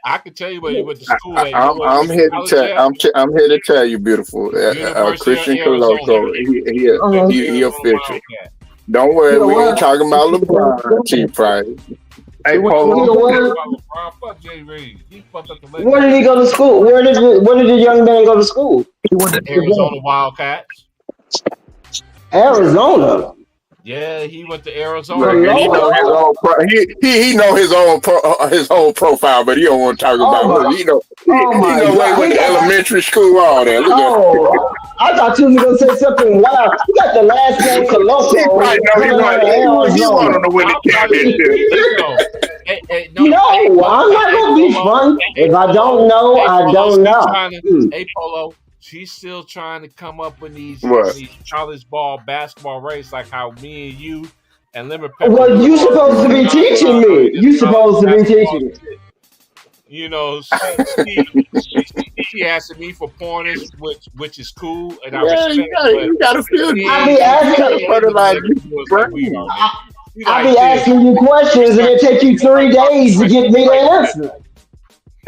I can tell you where you went to school at. I'm here to tell. I'm here to tell you, beautiful. Christian Coloco. He official. Don't worry, we ain't talking about LeBron. T Price. Hey, Polo. Where did he go to school? Where did the young man go to school? He went to Arizona Wildcats. Arizona. Yeah, he went to Arizona. He know his own profile, but he don't want to talk about it. He know where he went to elementary school, all that. I thought you were gonna say something wild. You got the last name Coloco. He want to win the championship. No, I'm not gonna be fun. If I don't know, I don't know. Hey, Polo. She's still trying to come up with these college basketball race, like how me and you and Lemon Pepper. Well, you supposed to be teaching me. You supposed to be teaching me. You know, she asking me for pointers, which is cool, and I respect. You gotta feel. I be asking you questions, and it take you 3 days to get me the answer.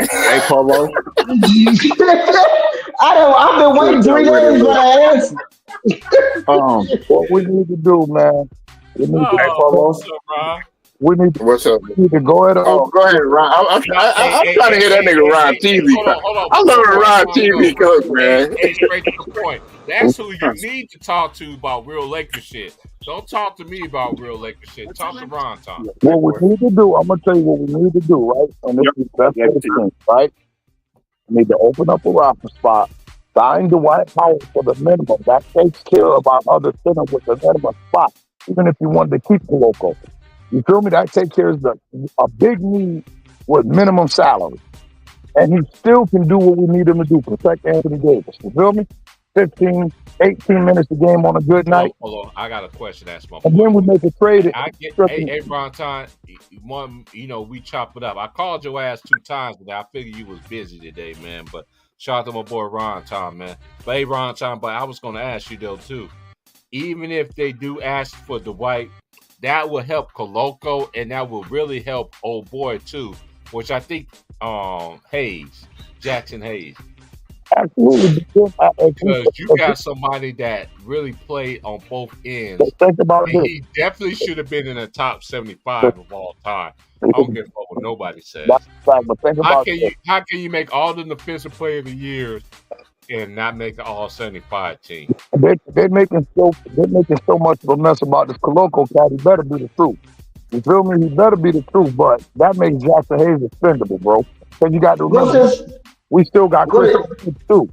Hey, Polo. I've been waiting 3 days for the answer. What we need to do, man? We need to, We need What's up? we need to go ahead. Oh, go ahead, Ron. I'm trying to hear that nigga Ron TV. Hold on. I love when Ron TV cook, man. Hey, straight to the point. That's who you need to talk to about real Lakers shit. Don't talk to me about real Lakers shit. Talk to Ron, Tom. What we need to do, I'm gonna tell you what we need to do, right? And this is the best thing, right? We need to open up a roster spot, sign Dwight Howard for the minimum. That takes care of our other center with the minimum spot, even if you wanted to keep Koloko. You feel me? That takes care of a big need with minimum salary. And he still can do what we need him to do, protect Anthony Davis. You feel me? 15, 18 minutes a game on a good night. Hold on. I got a question. That's my And then we make a trade. Hey, Ron Tom, we chop it up. I called your ass 2 times today. I figured you was busy today, man. But shout out to my boy Ron Tom, man. But hey, Ron Tom, but I was going to ask you, though, too. Even if they do ask for Dwight, that will help Koloko, and that will really help old boy, too, which I think Jackson Hayes. Absolutely. Because you got somebody that really played on both ends. Think about this. He definitely should have been in the top 75 of all time. I don't give a fuck what nobody says. But think about how can you make all the defensive player of the years and not make the all 75 team? They're making so much of a mess about this Koloko cat. He better be the truth. You feel me? He better be the truth, but that makes Jackson Hayes expendable, bro. Because you got to remember, we still got Chris too.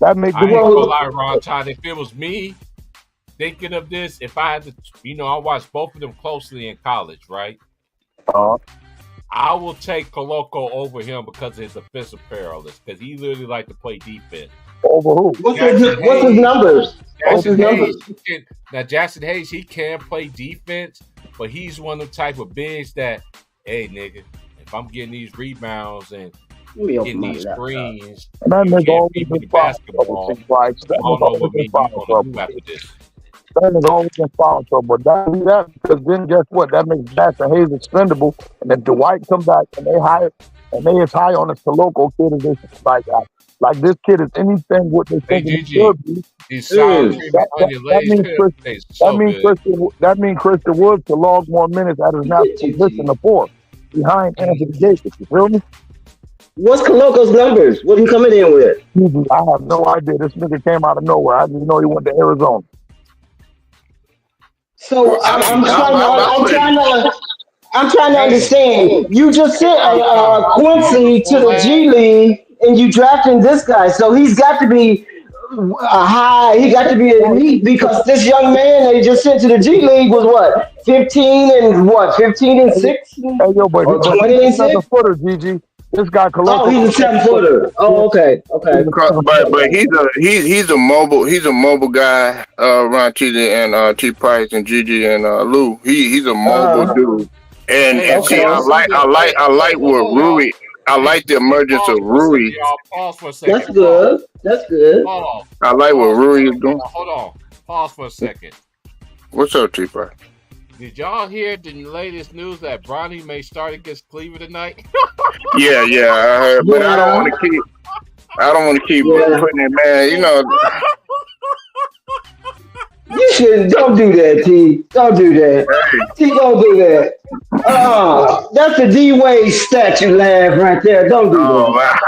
That makes I ain't gonna lie, Ron Todd. If it was me thinking of this, if I had to, I watched both of them closely in college, right? I will take Koloko over him because of his offensive prowess, because he literally like to play defense. Over who? What's his numbers? Now, Jackson Hayes, he can play defense, but he's one of the type of bigs that, hey, nigga, if I'm getting these rebounds and getting these screens, and that nigga always been basketball. I don't know what we want to do after this. That is always in foul trouble. That because then guess what? That makes Jackson Hayes expendable. And if Dwight come back and they is high on this Koloko kid, and they like this kid is anything what they think he should be. That means Christian Woods to log more minutes at his natural position to 4 behind Anthony Davis. You feel me? What's Koloko's numbers? What are you coming in with? I have no idea. This nigga came out of nowhere. I didn't know he went to Arizona. So I'm trying to understand. You just sent Quincy to the G League, and you drafting this guy. So he's got to be high. He got to be elite because this young man they just sent to the G League was what 15 and 6. Hey yo, but 20 and 6. Footer, GG. This guy Koloko. Oh, he's a 7-footer. Oh, okay. But he's a mobile guy. Ron T and T Price and Gigi and Lou. He's a mobile dude. And see, I like what Rui. I like the emergence of Rui. Pause for a second. That's good. I like what Rui is doing. Hold on. Pause for a second. What's up, T Price? Did y'all hear the latest news that Bronny may start against Cleveland tonight? Yeah, I heard, but I don't want to keep putting it, man. You shouldn't. Don't do that, T. Don't do that. T, don't do that. That's the D Wade statue laugh right there. Don't do that.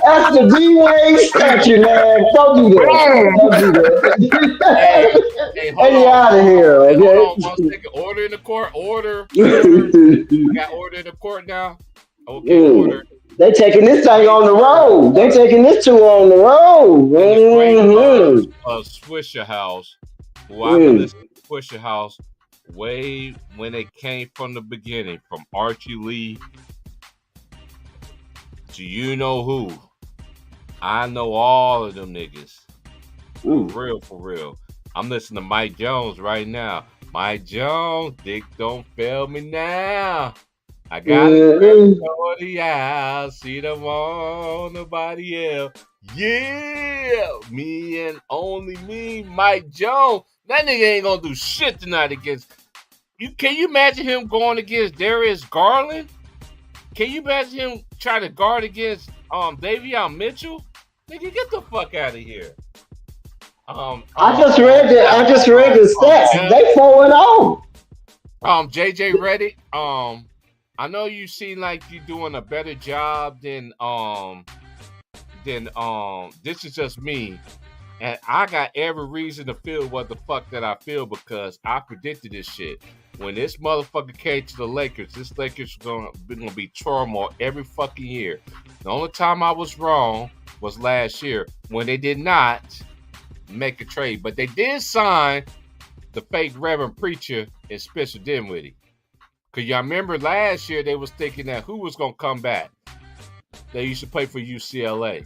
That's the D Wade statue laugh. Don't do that. Hey, out of here, okay? Hold on, 1 second. Order in the court. Order. We got order in the court now. Okay, order. They taking this thing on the road. They taking this two on the road. Swisher House. Who I've been listening to Swisher House way when they came from the beginning, from Archie Lee to you know who. I know all of them niggas. For real. I'm listening to Mike Jones right now. Mike Jones, dick don't fail me now. I got it out. See them on nobody else. Yeah, me and only me, Mike Jones. That nigga ain't gonna do shit tonight against. Can you imagine him going against Darius Garland? Can you imagine him trying to guard against Davion Mitchell? Nigga, get the fuck out of here. I just read the stats. They 4-0. JJ Reddick. I know you seem like you're doing a better job than this is just me. And I got every reason to feel what the fuck that I feel because I predicted this shit. When this motherfucker came to the Lakers, this Lakers gonna be turmoil every fucking year. The only time I was wrong was last year when they did not make a trade, but they did sign the fake Reverend Preacher and Spencer Dinwiddie. Cause y'all remember last year they was thinking that who was gonna come back? They used to play for UCLA.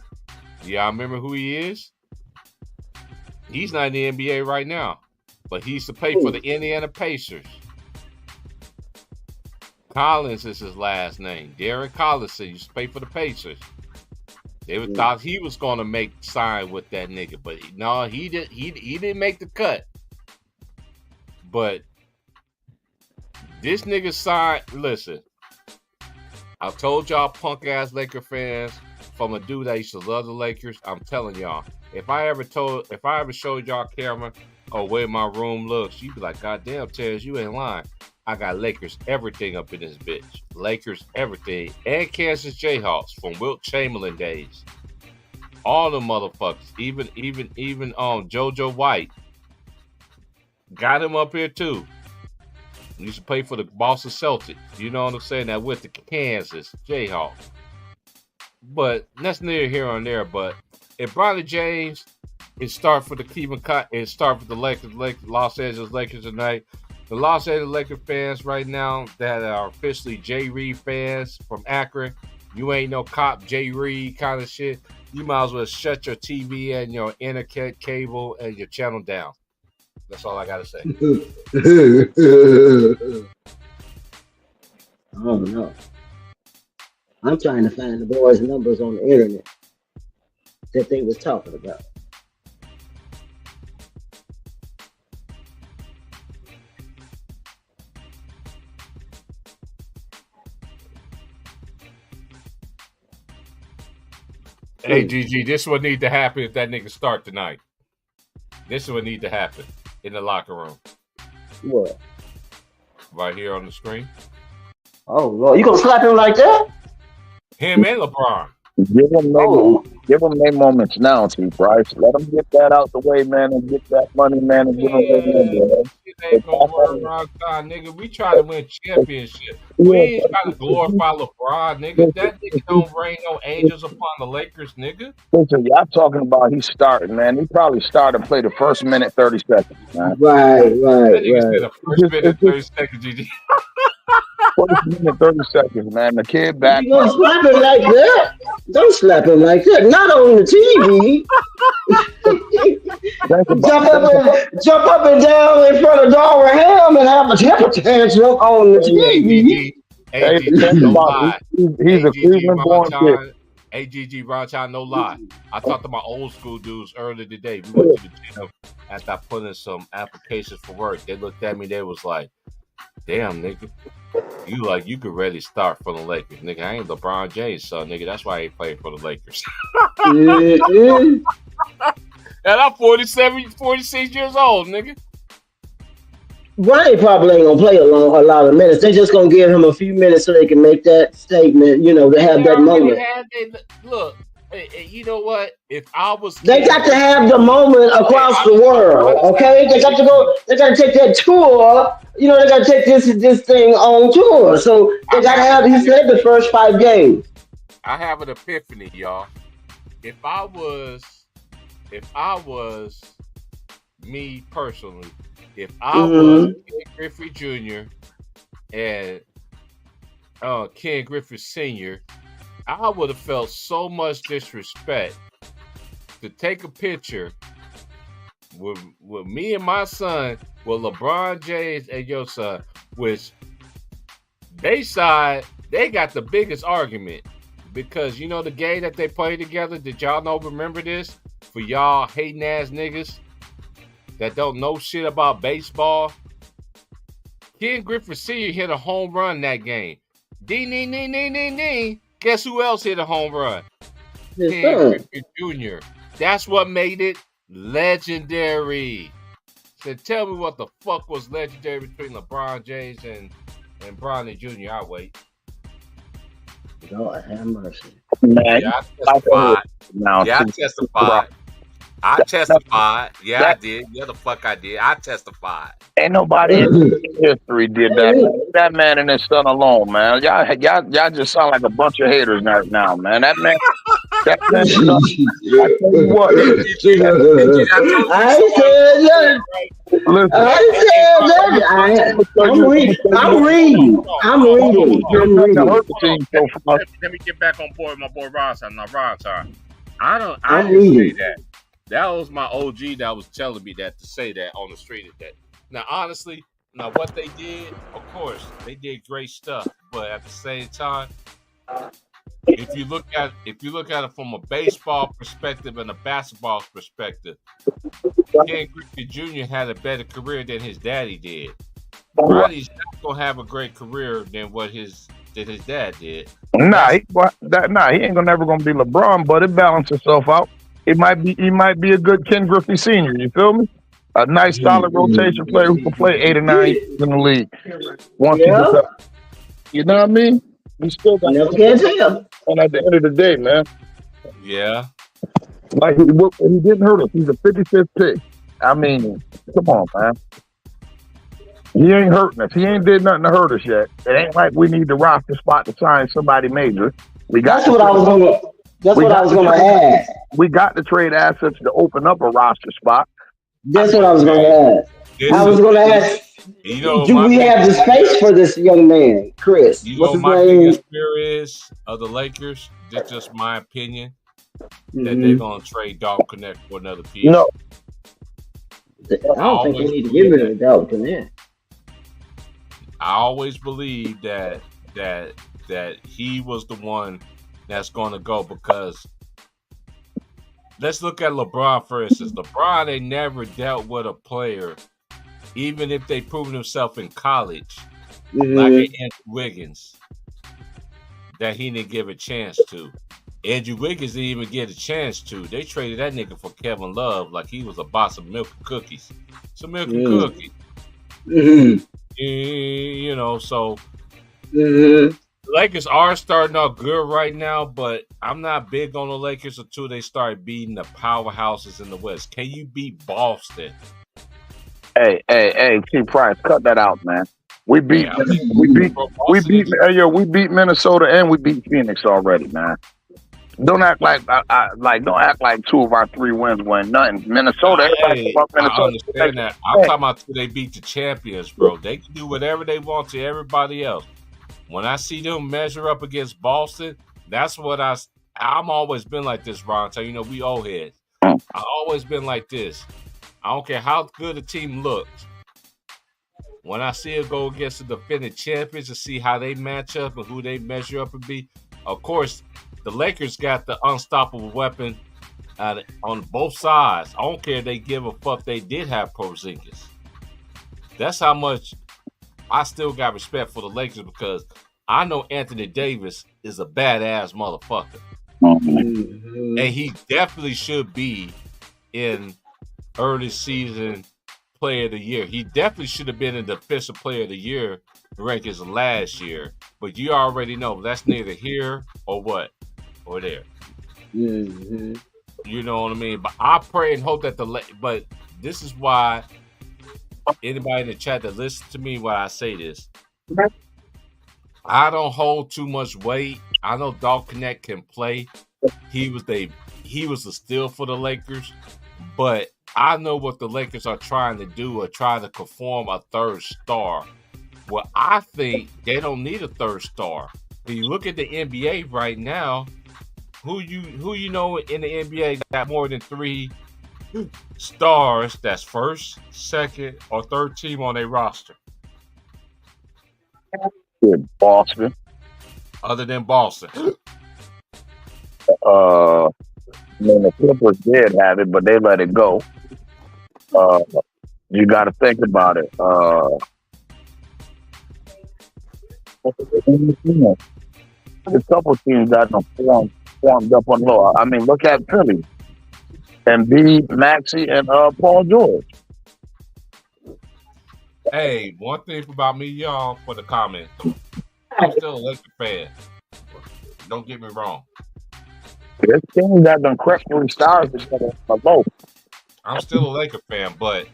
Y'all remember who he is? He's not in the NBA right now, but he used to play for the Indiana Pacers. Collins is his last name. Darren Collison used to play for the Pacers. They thought he was going to make sign with that nigga, but no, he didn't make the cut. But this nigga signed. Listen, I told y'all punk ass Laker fans from a dude that used to love the Lakers. I'm telling y'all. If I ever showed y'all camera or way my room looks, you'd be like, God damn, Terrence, you ain't lying. I got Lakers everything up in this bitch. Lakers everything. And Kansas Jayhawks from Wilt Chamberlain days. All the motherfuckers. Even JoJo White. Got him up here too. He used to play for the Boston Celtics. You know what I'm saying? That with the Kansas Jayhawks. But that's neither here nor there. But if Bronny James start for the Los Angeles Lakers tonight, the Los Angeles Lakers fans right now that are officially Jay Reed fans from Akron, you ain't no cop Jay Reed kind of shit. You might as well shut your TV and your internet cable and your channel down. That's all I gotta say. Oh no. I'm trying to find the boys' numbers on the internet that they was talking about. Hey, GG, this is what need to happen if that nigga start tonight. This is what need to happen in the locker room. What? Right here on the screen. Oh, Lord. You gonna slap him like that? Him and LeBron. Give them their moments now, T. Bryce. Let them get that out the way, man, and get that money, man, and give them their number. It ain't gonna work around time, nigga. We try to win championship. We ain't trying to glorify LeBron, nigga. That nigga don't rain no angels upon the Lakers, nigga. Listen, y'all talking about he's starting, man. He probably started play the first minute, 30 seconds, man. Right. That nigga said the first minute, 30 seconds, GG. First minute, 30 seconds, man. The kid back. You gonna slap him like that? Don't slap him like that. Not on the TV. Jump up and down in front of Darwin Ham and have a temper tantrum on the TV. He's a Cleveland-born kid. AGG, Ron, no lie. I talked to my old school dudes earlier today. We went to the gym after I put in some applications for work. They looked at me. They was like, damn, nigga. You could really start for the Lakers. Nigga, I ain't LeBron James, so nigga, that's why I ain't playing for the Lakers. And I'm 46 years old, nigga. Brian probably ain't gonna play a lot of minutes. They just gonna give him a few minutes so they can make that statement, to have that moment. Look, you know what? If I was, they got to have the moment across the world. Okay, they got to go. They got to take that tour. They got to take this thing on tour. So they got to have. He said the first 5 games. I have an epiphany, y'all. If I was me personally, if I was Ken Griffey Jr. and Ken Griffey Sr., I would have felt so much disrespect to take a picture with me and my son, with LeBron James and your son, which they got the biggest argument because the game that they played together. Did y'all remember this? For y'all hating ass niggas that don't know shit about baseball, Ken Griffey Sr. hit a home run that game. Ding, ding, ding, ding, ding, ding. Guess who else hit a home run? Ken Griffey Jr. That's what made it Legendary. Said, tell me what the fuck was legendary between LeBron James and Bronny Jr. I'll wait. Lord have mercy. Man, Yeah, I testified. now, Yeah, I testified. I testified. Yeah, I did. Yeah, the fuck I did. I testified. ain't nobody in history did that. That man and his son alone, man. Y'all just sound like a bunch of haters now, man. That man, I tell you what. I ain't said nothing. Listen, I ain't said nothing. I'm reading. Let me get back on board with my boy Ron time. Now, Ron time. I I'm didn't say reading. that. That was my OG that was telling me that to say that on the street of that. Now, honestly, what they did, of course, they did great stuff. But at the same time, if you look at it from a baseball perspective and a basketball perspective, Ken Griffey Jr. had a better career than his daddy did. Bronny's not gonna have a great career than what his dad did. He ain't never gonna be LeBron, but it balances itself out. He might be a good Ken Griffey Sr. You feel me? A nice solid rotation player who can play 8 or 9 years in the league. Once he gets up, you know what I mean? We still got never can tell. And at the end of the day, man. Yeah. Like he didn't hurt us. He's a 55th pick. I mean, come on, man. He ain't hurting us. He ain't did nothing to hurt us yet. It ain't like we need the roster spot to sign somebody major. That's what I was gonna ask. We got to trade assets to open up a roster spot. That's what I was gonna ask. I was gonna ask. Do we have the space for this young man, Chris? You know, my biggest fear is of the Lakers. That's just my opinion. That they're gonna trade Dalton Connect for another piece. No, I don't think they need to get rid of Dalton Connect. I always believe that he was the one that's going to go, because let's look at LeBron, for instance. LeBron, they never dealt with a player, even if they proven himself in college, like Andrew Wiggins, that he didn't give a chance to. Andrew Wiggins didn't even get a chance to. They traded that nigga for Kevin Love like he was a box of milk and cookies. Some milk and cookies. You know, so the Lakers are starting out good right now, but I'm not big on the Lakers until they start beating the powerhouses in the West. Can you beat Boston? Hey, T. Price, cut that out, man. We beat Minnesota and we beat Phoenix already, man. Don't act like don't act like 2 of our 3 wins win nothing. Minnesota, Minnesota. I understand that. I'm talking about till they beat the champions, bro. They can do whatever they want to everybody else. When I see them measure up against Boston, that's what I'm always been like this, Ron. So, you know, we old heads. I've always been like this. I don't care how good a team looks. When I see it go against the defending champions to see how they match up and who they measure up and be, of course, the Lakers got the unstoppable weapon on both sides. I don't care if they give a fuck they did have Porzingis. That's how much I still got respect for the Lakers, because I know Anthony Davis is a badass motherfucker. And he definitely should be in early season player of the year. He definitely should have been in the defensive player of the year rankings last year. But you already know that's neither here or what or there. You know what I mean? But I pray and hope that but this is why anybody in the chat that listens to me when I say this, I don't hold too much weight. I know Dalton Connect can play. He was a steal for the Lakers, but I know what the Lakers are trying to do, or trying to conform a third star. Well, I think they don't need a third star. When you look at the NBA right now, who you know in the NBA got more than 3 stars that's first, second, or third team on their roster? Boston. Other than Boston. I mean, the Clippers did have it, but they let it go. You got to think about it. A couple teams that formed up on low. I mean, look at Philly. Embiid, Maxey, and Paul George. Hey, one thing about me, y'all, for the comment. I'm still a Lakers fan. Don't get me wrong. This team that done crept through stars together for both. I'm still a Lakers fan, but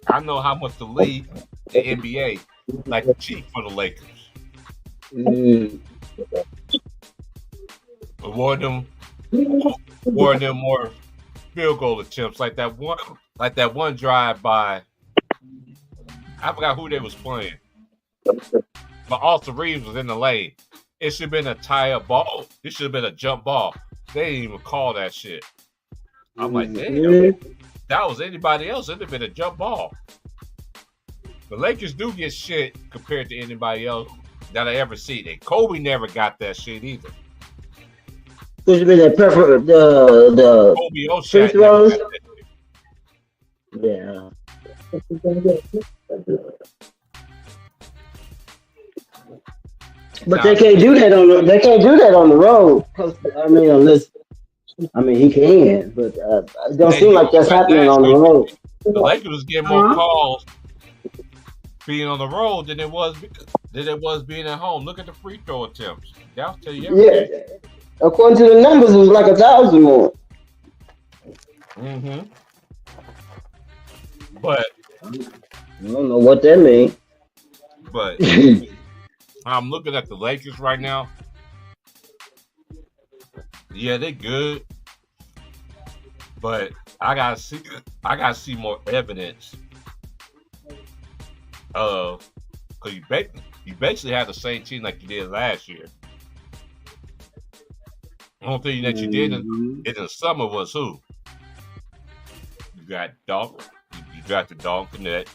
I know how much the league, the NBA, like to cheat for the Lakers. Award them more field goal attempts, like that one drive by. I forgot who they was playing, but Austin Reeves was in the lane. It should have been a tie-up ball. It should have been a jump ball. They didn't even call that shit. I'm like, damn, if that was anybody else, it'd have been a jump ball. The Lakers do get shit compared to anybody else that I ever seen. And Kobe never got that shit either. Which would be the Kobe free throws. Yeah. But they can't do that on the road. I mean, he can, but it don't seem like that's happening on the road. The Lakers was getting more calls being on the road than it was being at home. Look at the free throw attempts. That'll tell you everything. Yeah. According to the numbers, it was like 1,000 more. Mm-hmm. But I don't know what that means. But I'm looking at the Lakers right now. Yeah, they good, but I gotta see more evidence. Cause you basically have the same team like you did last year. The only thing that you did in the summer was who? You got Dalton. You drafted Dalton Connect.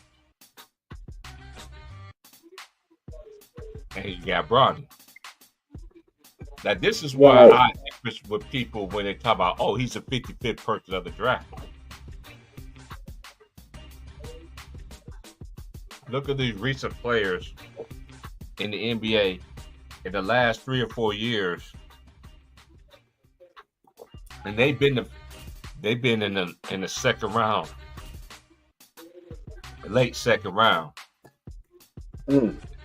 And you got Bronny. Now, this is why I differ with people when they talk about, oh, he's a 55th person of the draft. Look at these recent players in the NBA in the last 3 or 4 years, and they've been in the second round, late second round,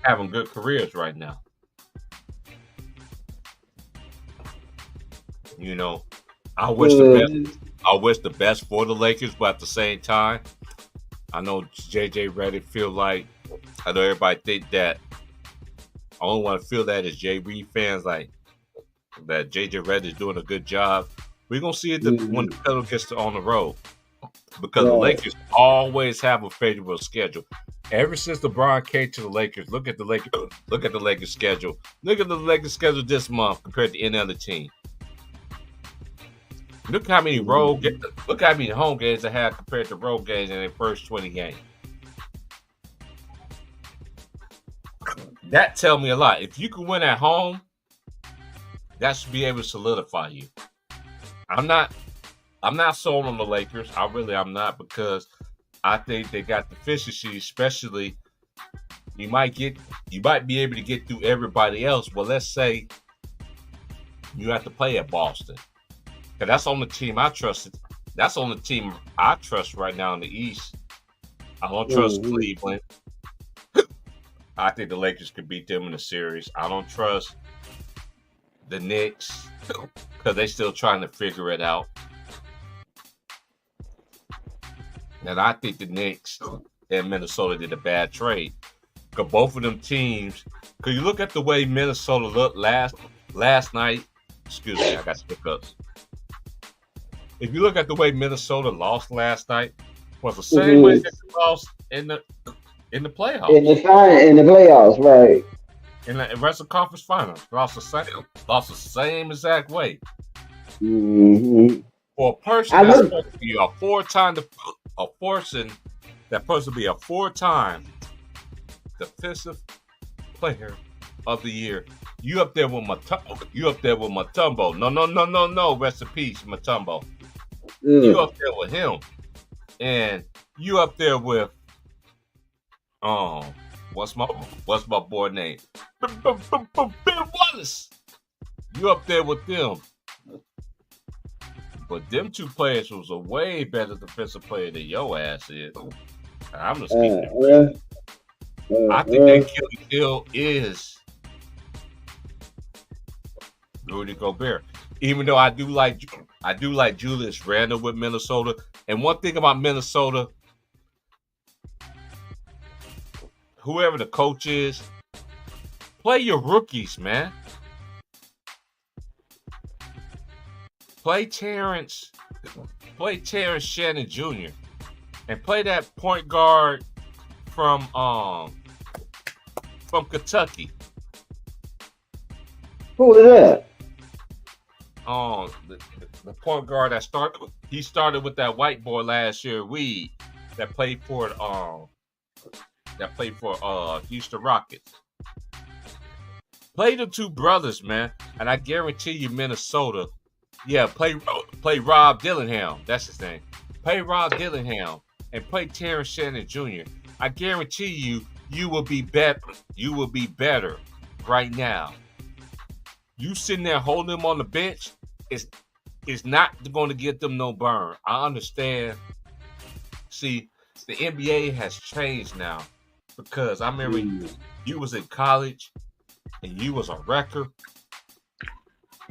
having good careers right now. You know, I wish the best for the Lakers, but at the same time, I know JJ Redick feel like, I know everybody think that. I only want to feel that as JB fans, like that JJ Redick is doing a good job. We're gonna see it when the pedal gets on the road, because the Lakers always have a favorable schedule. Ever since LeBron came to the Lakers, look at the Lakers schedule. Look at the Lakers schedule this month compared to any other team. Look how many home games they had compared to road games in their first 20 games. That tell me a lot. If you can win at home, that should be able to solidify you. I'm not sold on the Lakers. I'm not, because I think they got deficiencies, especially you might be able to get through everybody else. Well, let's say you have to play at Boston. Because that's on the team I trusted. That's on the team I trust right now in the East. I don't trust Cleveland. I think the Lakers could beat them in the series. I don't trust the Knicks because they're still trying to figure it out. And I think the Knicks and Minnesota did a bad trade. Because both of them teams, because you look at the way Minnesota looked last night. Excuse me, I got hiccups. If you look at the way Minnesota lost last night, was the same way that they lost in the playoffs. In the playoffs, right? In the Western Conference Finals, lost the same exact way. For a person that's supposed to be a four-time defensive player of the year. You up there with Mutombo. No. Rest in peace, Mutombo. You up there with him. And you up there with what's my boy name? Ben Wallace. You up there with them. But them two players was a way better defensive player than your ass is. I'm just keeping it real. I think that Achilles heel is Rudy Gobert. Even though I do like Julius Randle with Minnesota. And one thing about Minnesota, whoever the coach is, play your rookies, man. Play Terrence Shannon Jr. and play that point guard from Kentucky. Who is that? The point guard that started with that white boy last year, Weed, that played for Houston Rockets. Play the two brothers, man, and I guarantee you Minnesota. Yeah, play Rob Dillingham. That's his name. Play Rob Dillingham and play Terrence Shannon Jr. I guarantee you will be better. You will be better right now. You sitting there holding them on the bench is not going to get them no burn. I understand. See, the NBA has changed now because I remember you was in college and you was a wrecker.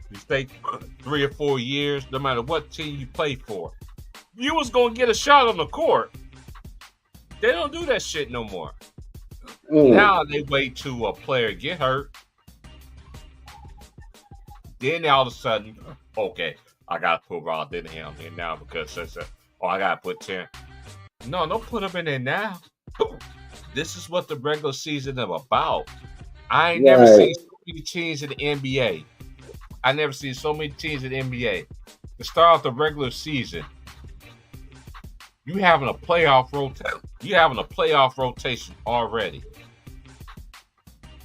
You stayed 3 or 4 years, no matter what team you played for. You was going to get a shot on the court. They don't do that shit no more. Now they wait till a player get hurt. Then all of a sudden, okay, I got to put Rob Dillingham in now because I got to put 10. No, don't put him in there now. This is what the regular season is about. I ain't never seen so many teams in the NBA. I never seen so many teams in the NBA. To start off the regular season, you having a playoff rotation already.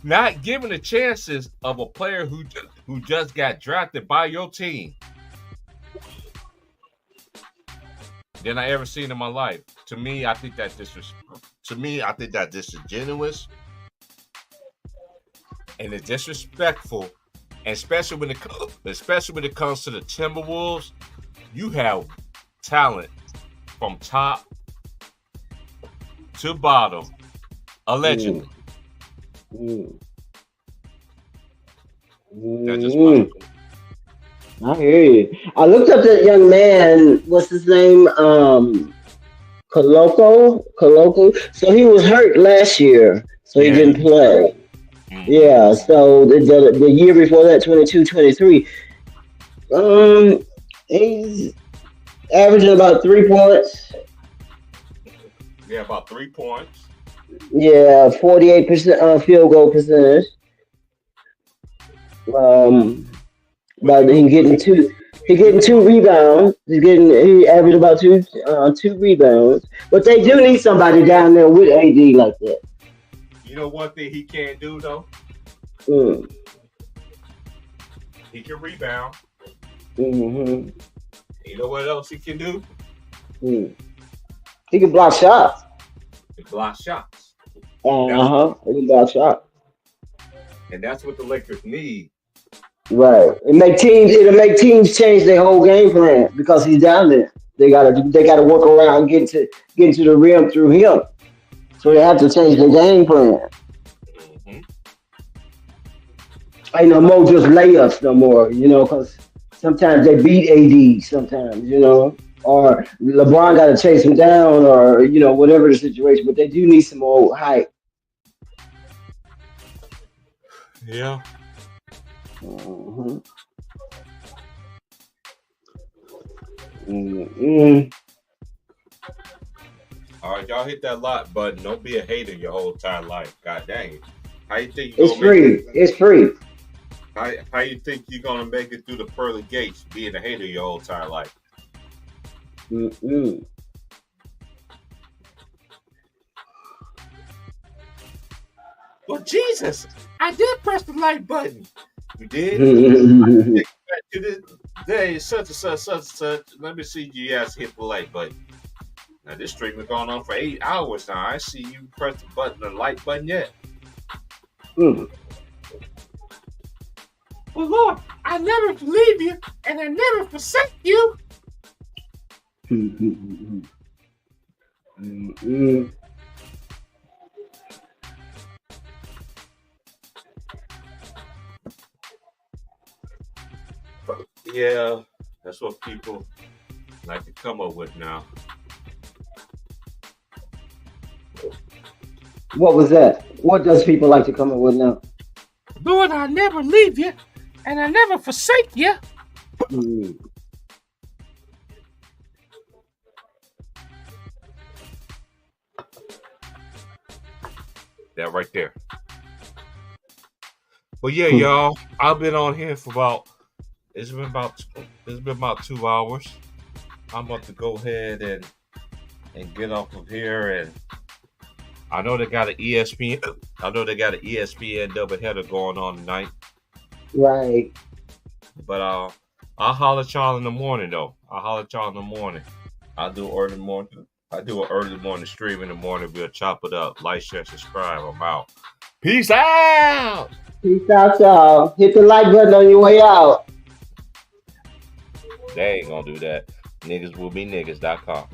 Not giving the chances of a player who just got drafted by your team than I ever seen in my life. To me, I think that disingenuous and it's disrespectful. And especially when it comes to the Timberwolves, you have talent from top to bottom, allegedly. That's just my I hear you. I looked up that young man. What's his name? Koloko. So he was hurt last year, so he didn't play. Yeah, so the year before that, 22-23, he's averaging about 3 points. Yeah, about 3 points. Yeah, 48% field goal percentage. But he getting two rebounds. He averaged about two rebounds. But they do need somebody down there with AD like that. You know one thing he can't do though? He can rebound. You know what else he can do? He can block shots. He can block shots. He can block shots. And that's what the Lakers need. Right. It'll make teams change their whole game plan because he's down there. They gotta work around getting to the rim through him. So they have to change the game plan. Ain't no more just layups no more, because sometimes they beat AD sometimes, or LeBron got to chase him down or, whatever the situation. But they do need some more height. Yeah. All right, y'all hit that like button. Don't be a hater your whole entire life. God dang it. How you think it's free? It's free. How you think you're gonna make it through the pearly gates being a hater your whole entire life? Well, Jesus, I did press the like button. You did? To this day, such and such. Let me see you guys hit the like button. Now, this stream has gone on for 8 hours now. I see you press the like button yet. Well, Lord, I never leave you and I never forsake you. Yeah, that's what people like to come up with now. What was that? What does people like to come up with now? Lord, I never leave you, and I never forsake you. That right there. But yeah, y'all, I've been on here for it's been about 2 hours. I'm about to go ahead and get off of here, and I know they got an ESPN doubleheader going on tonight. Right. But I'll holler at y'all in the morning though. I'll do early morning. I do an early morning stream in the morning. We'll chop it up. Like, share, subscribe. I'm out. Peace out. Peace out, y'all. Hit the like button on your way out. They ain't gonna do that. Niggas will be niggas.com.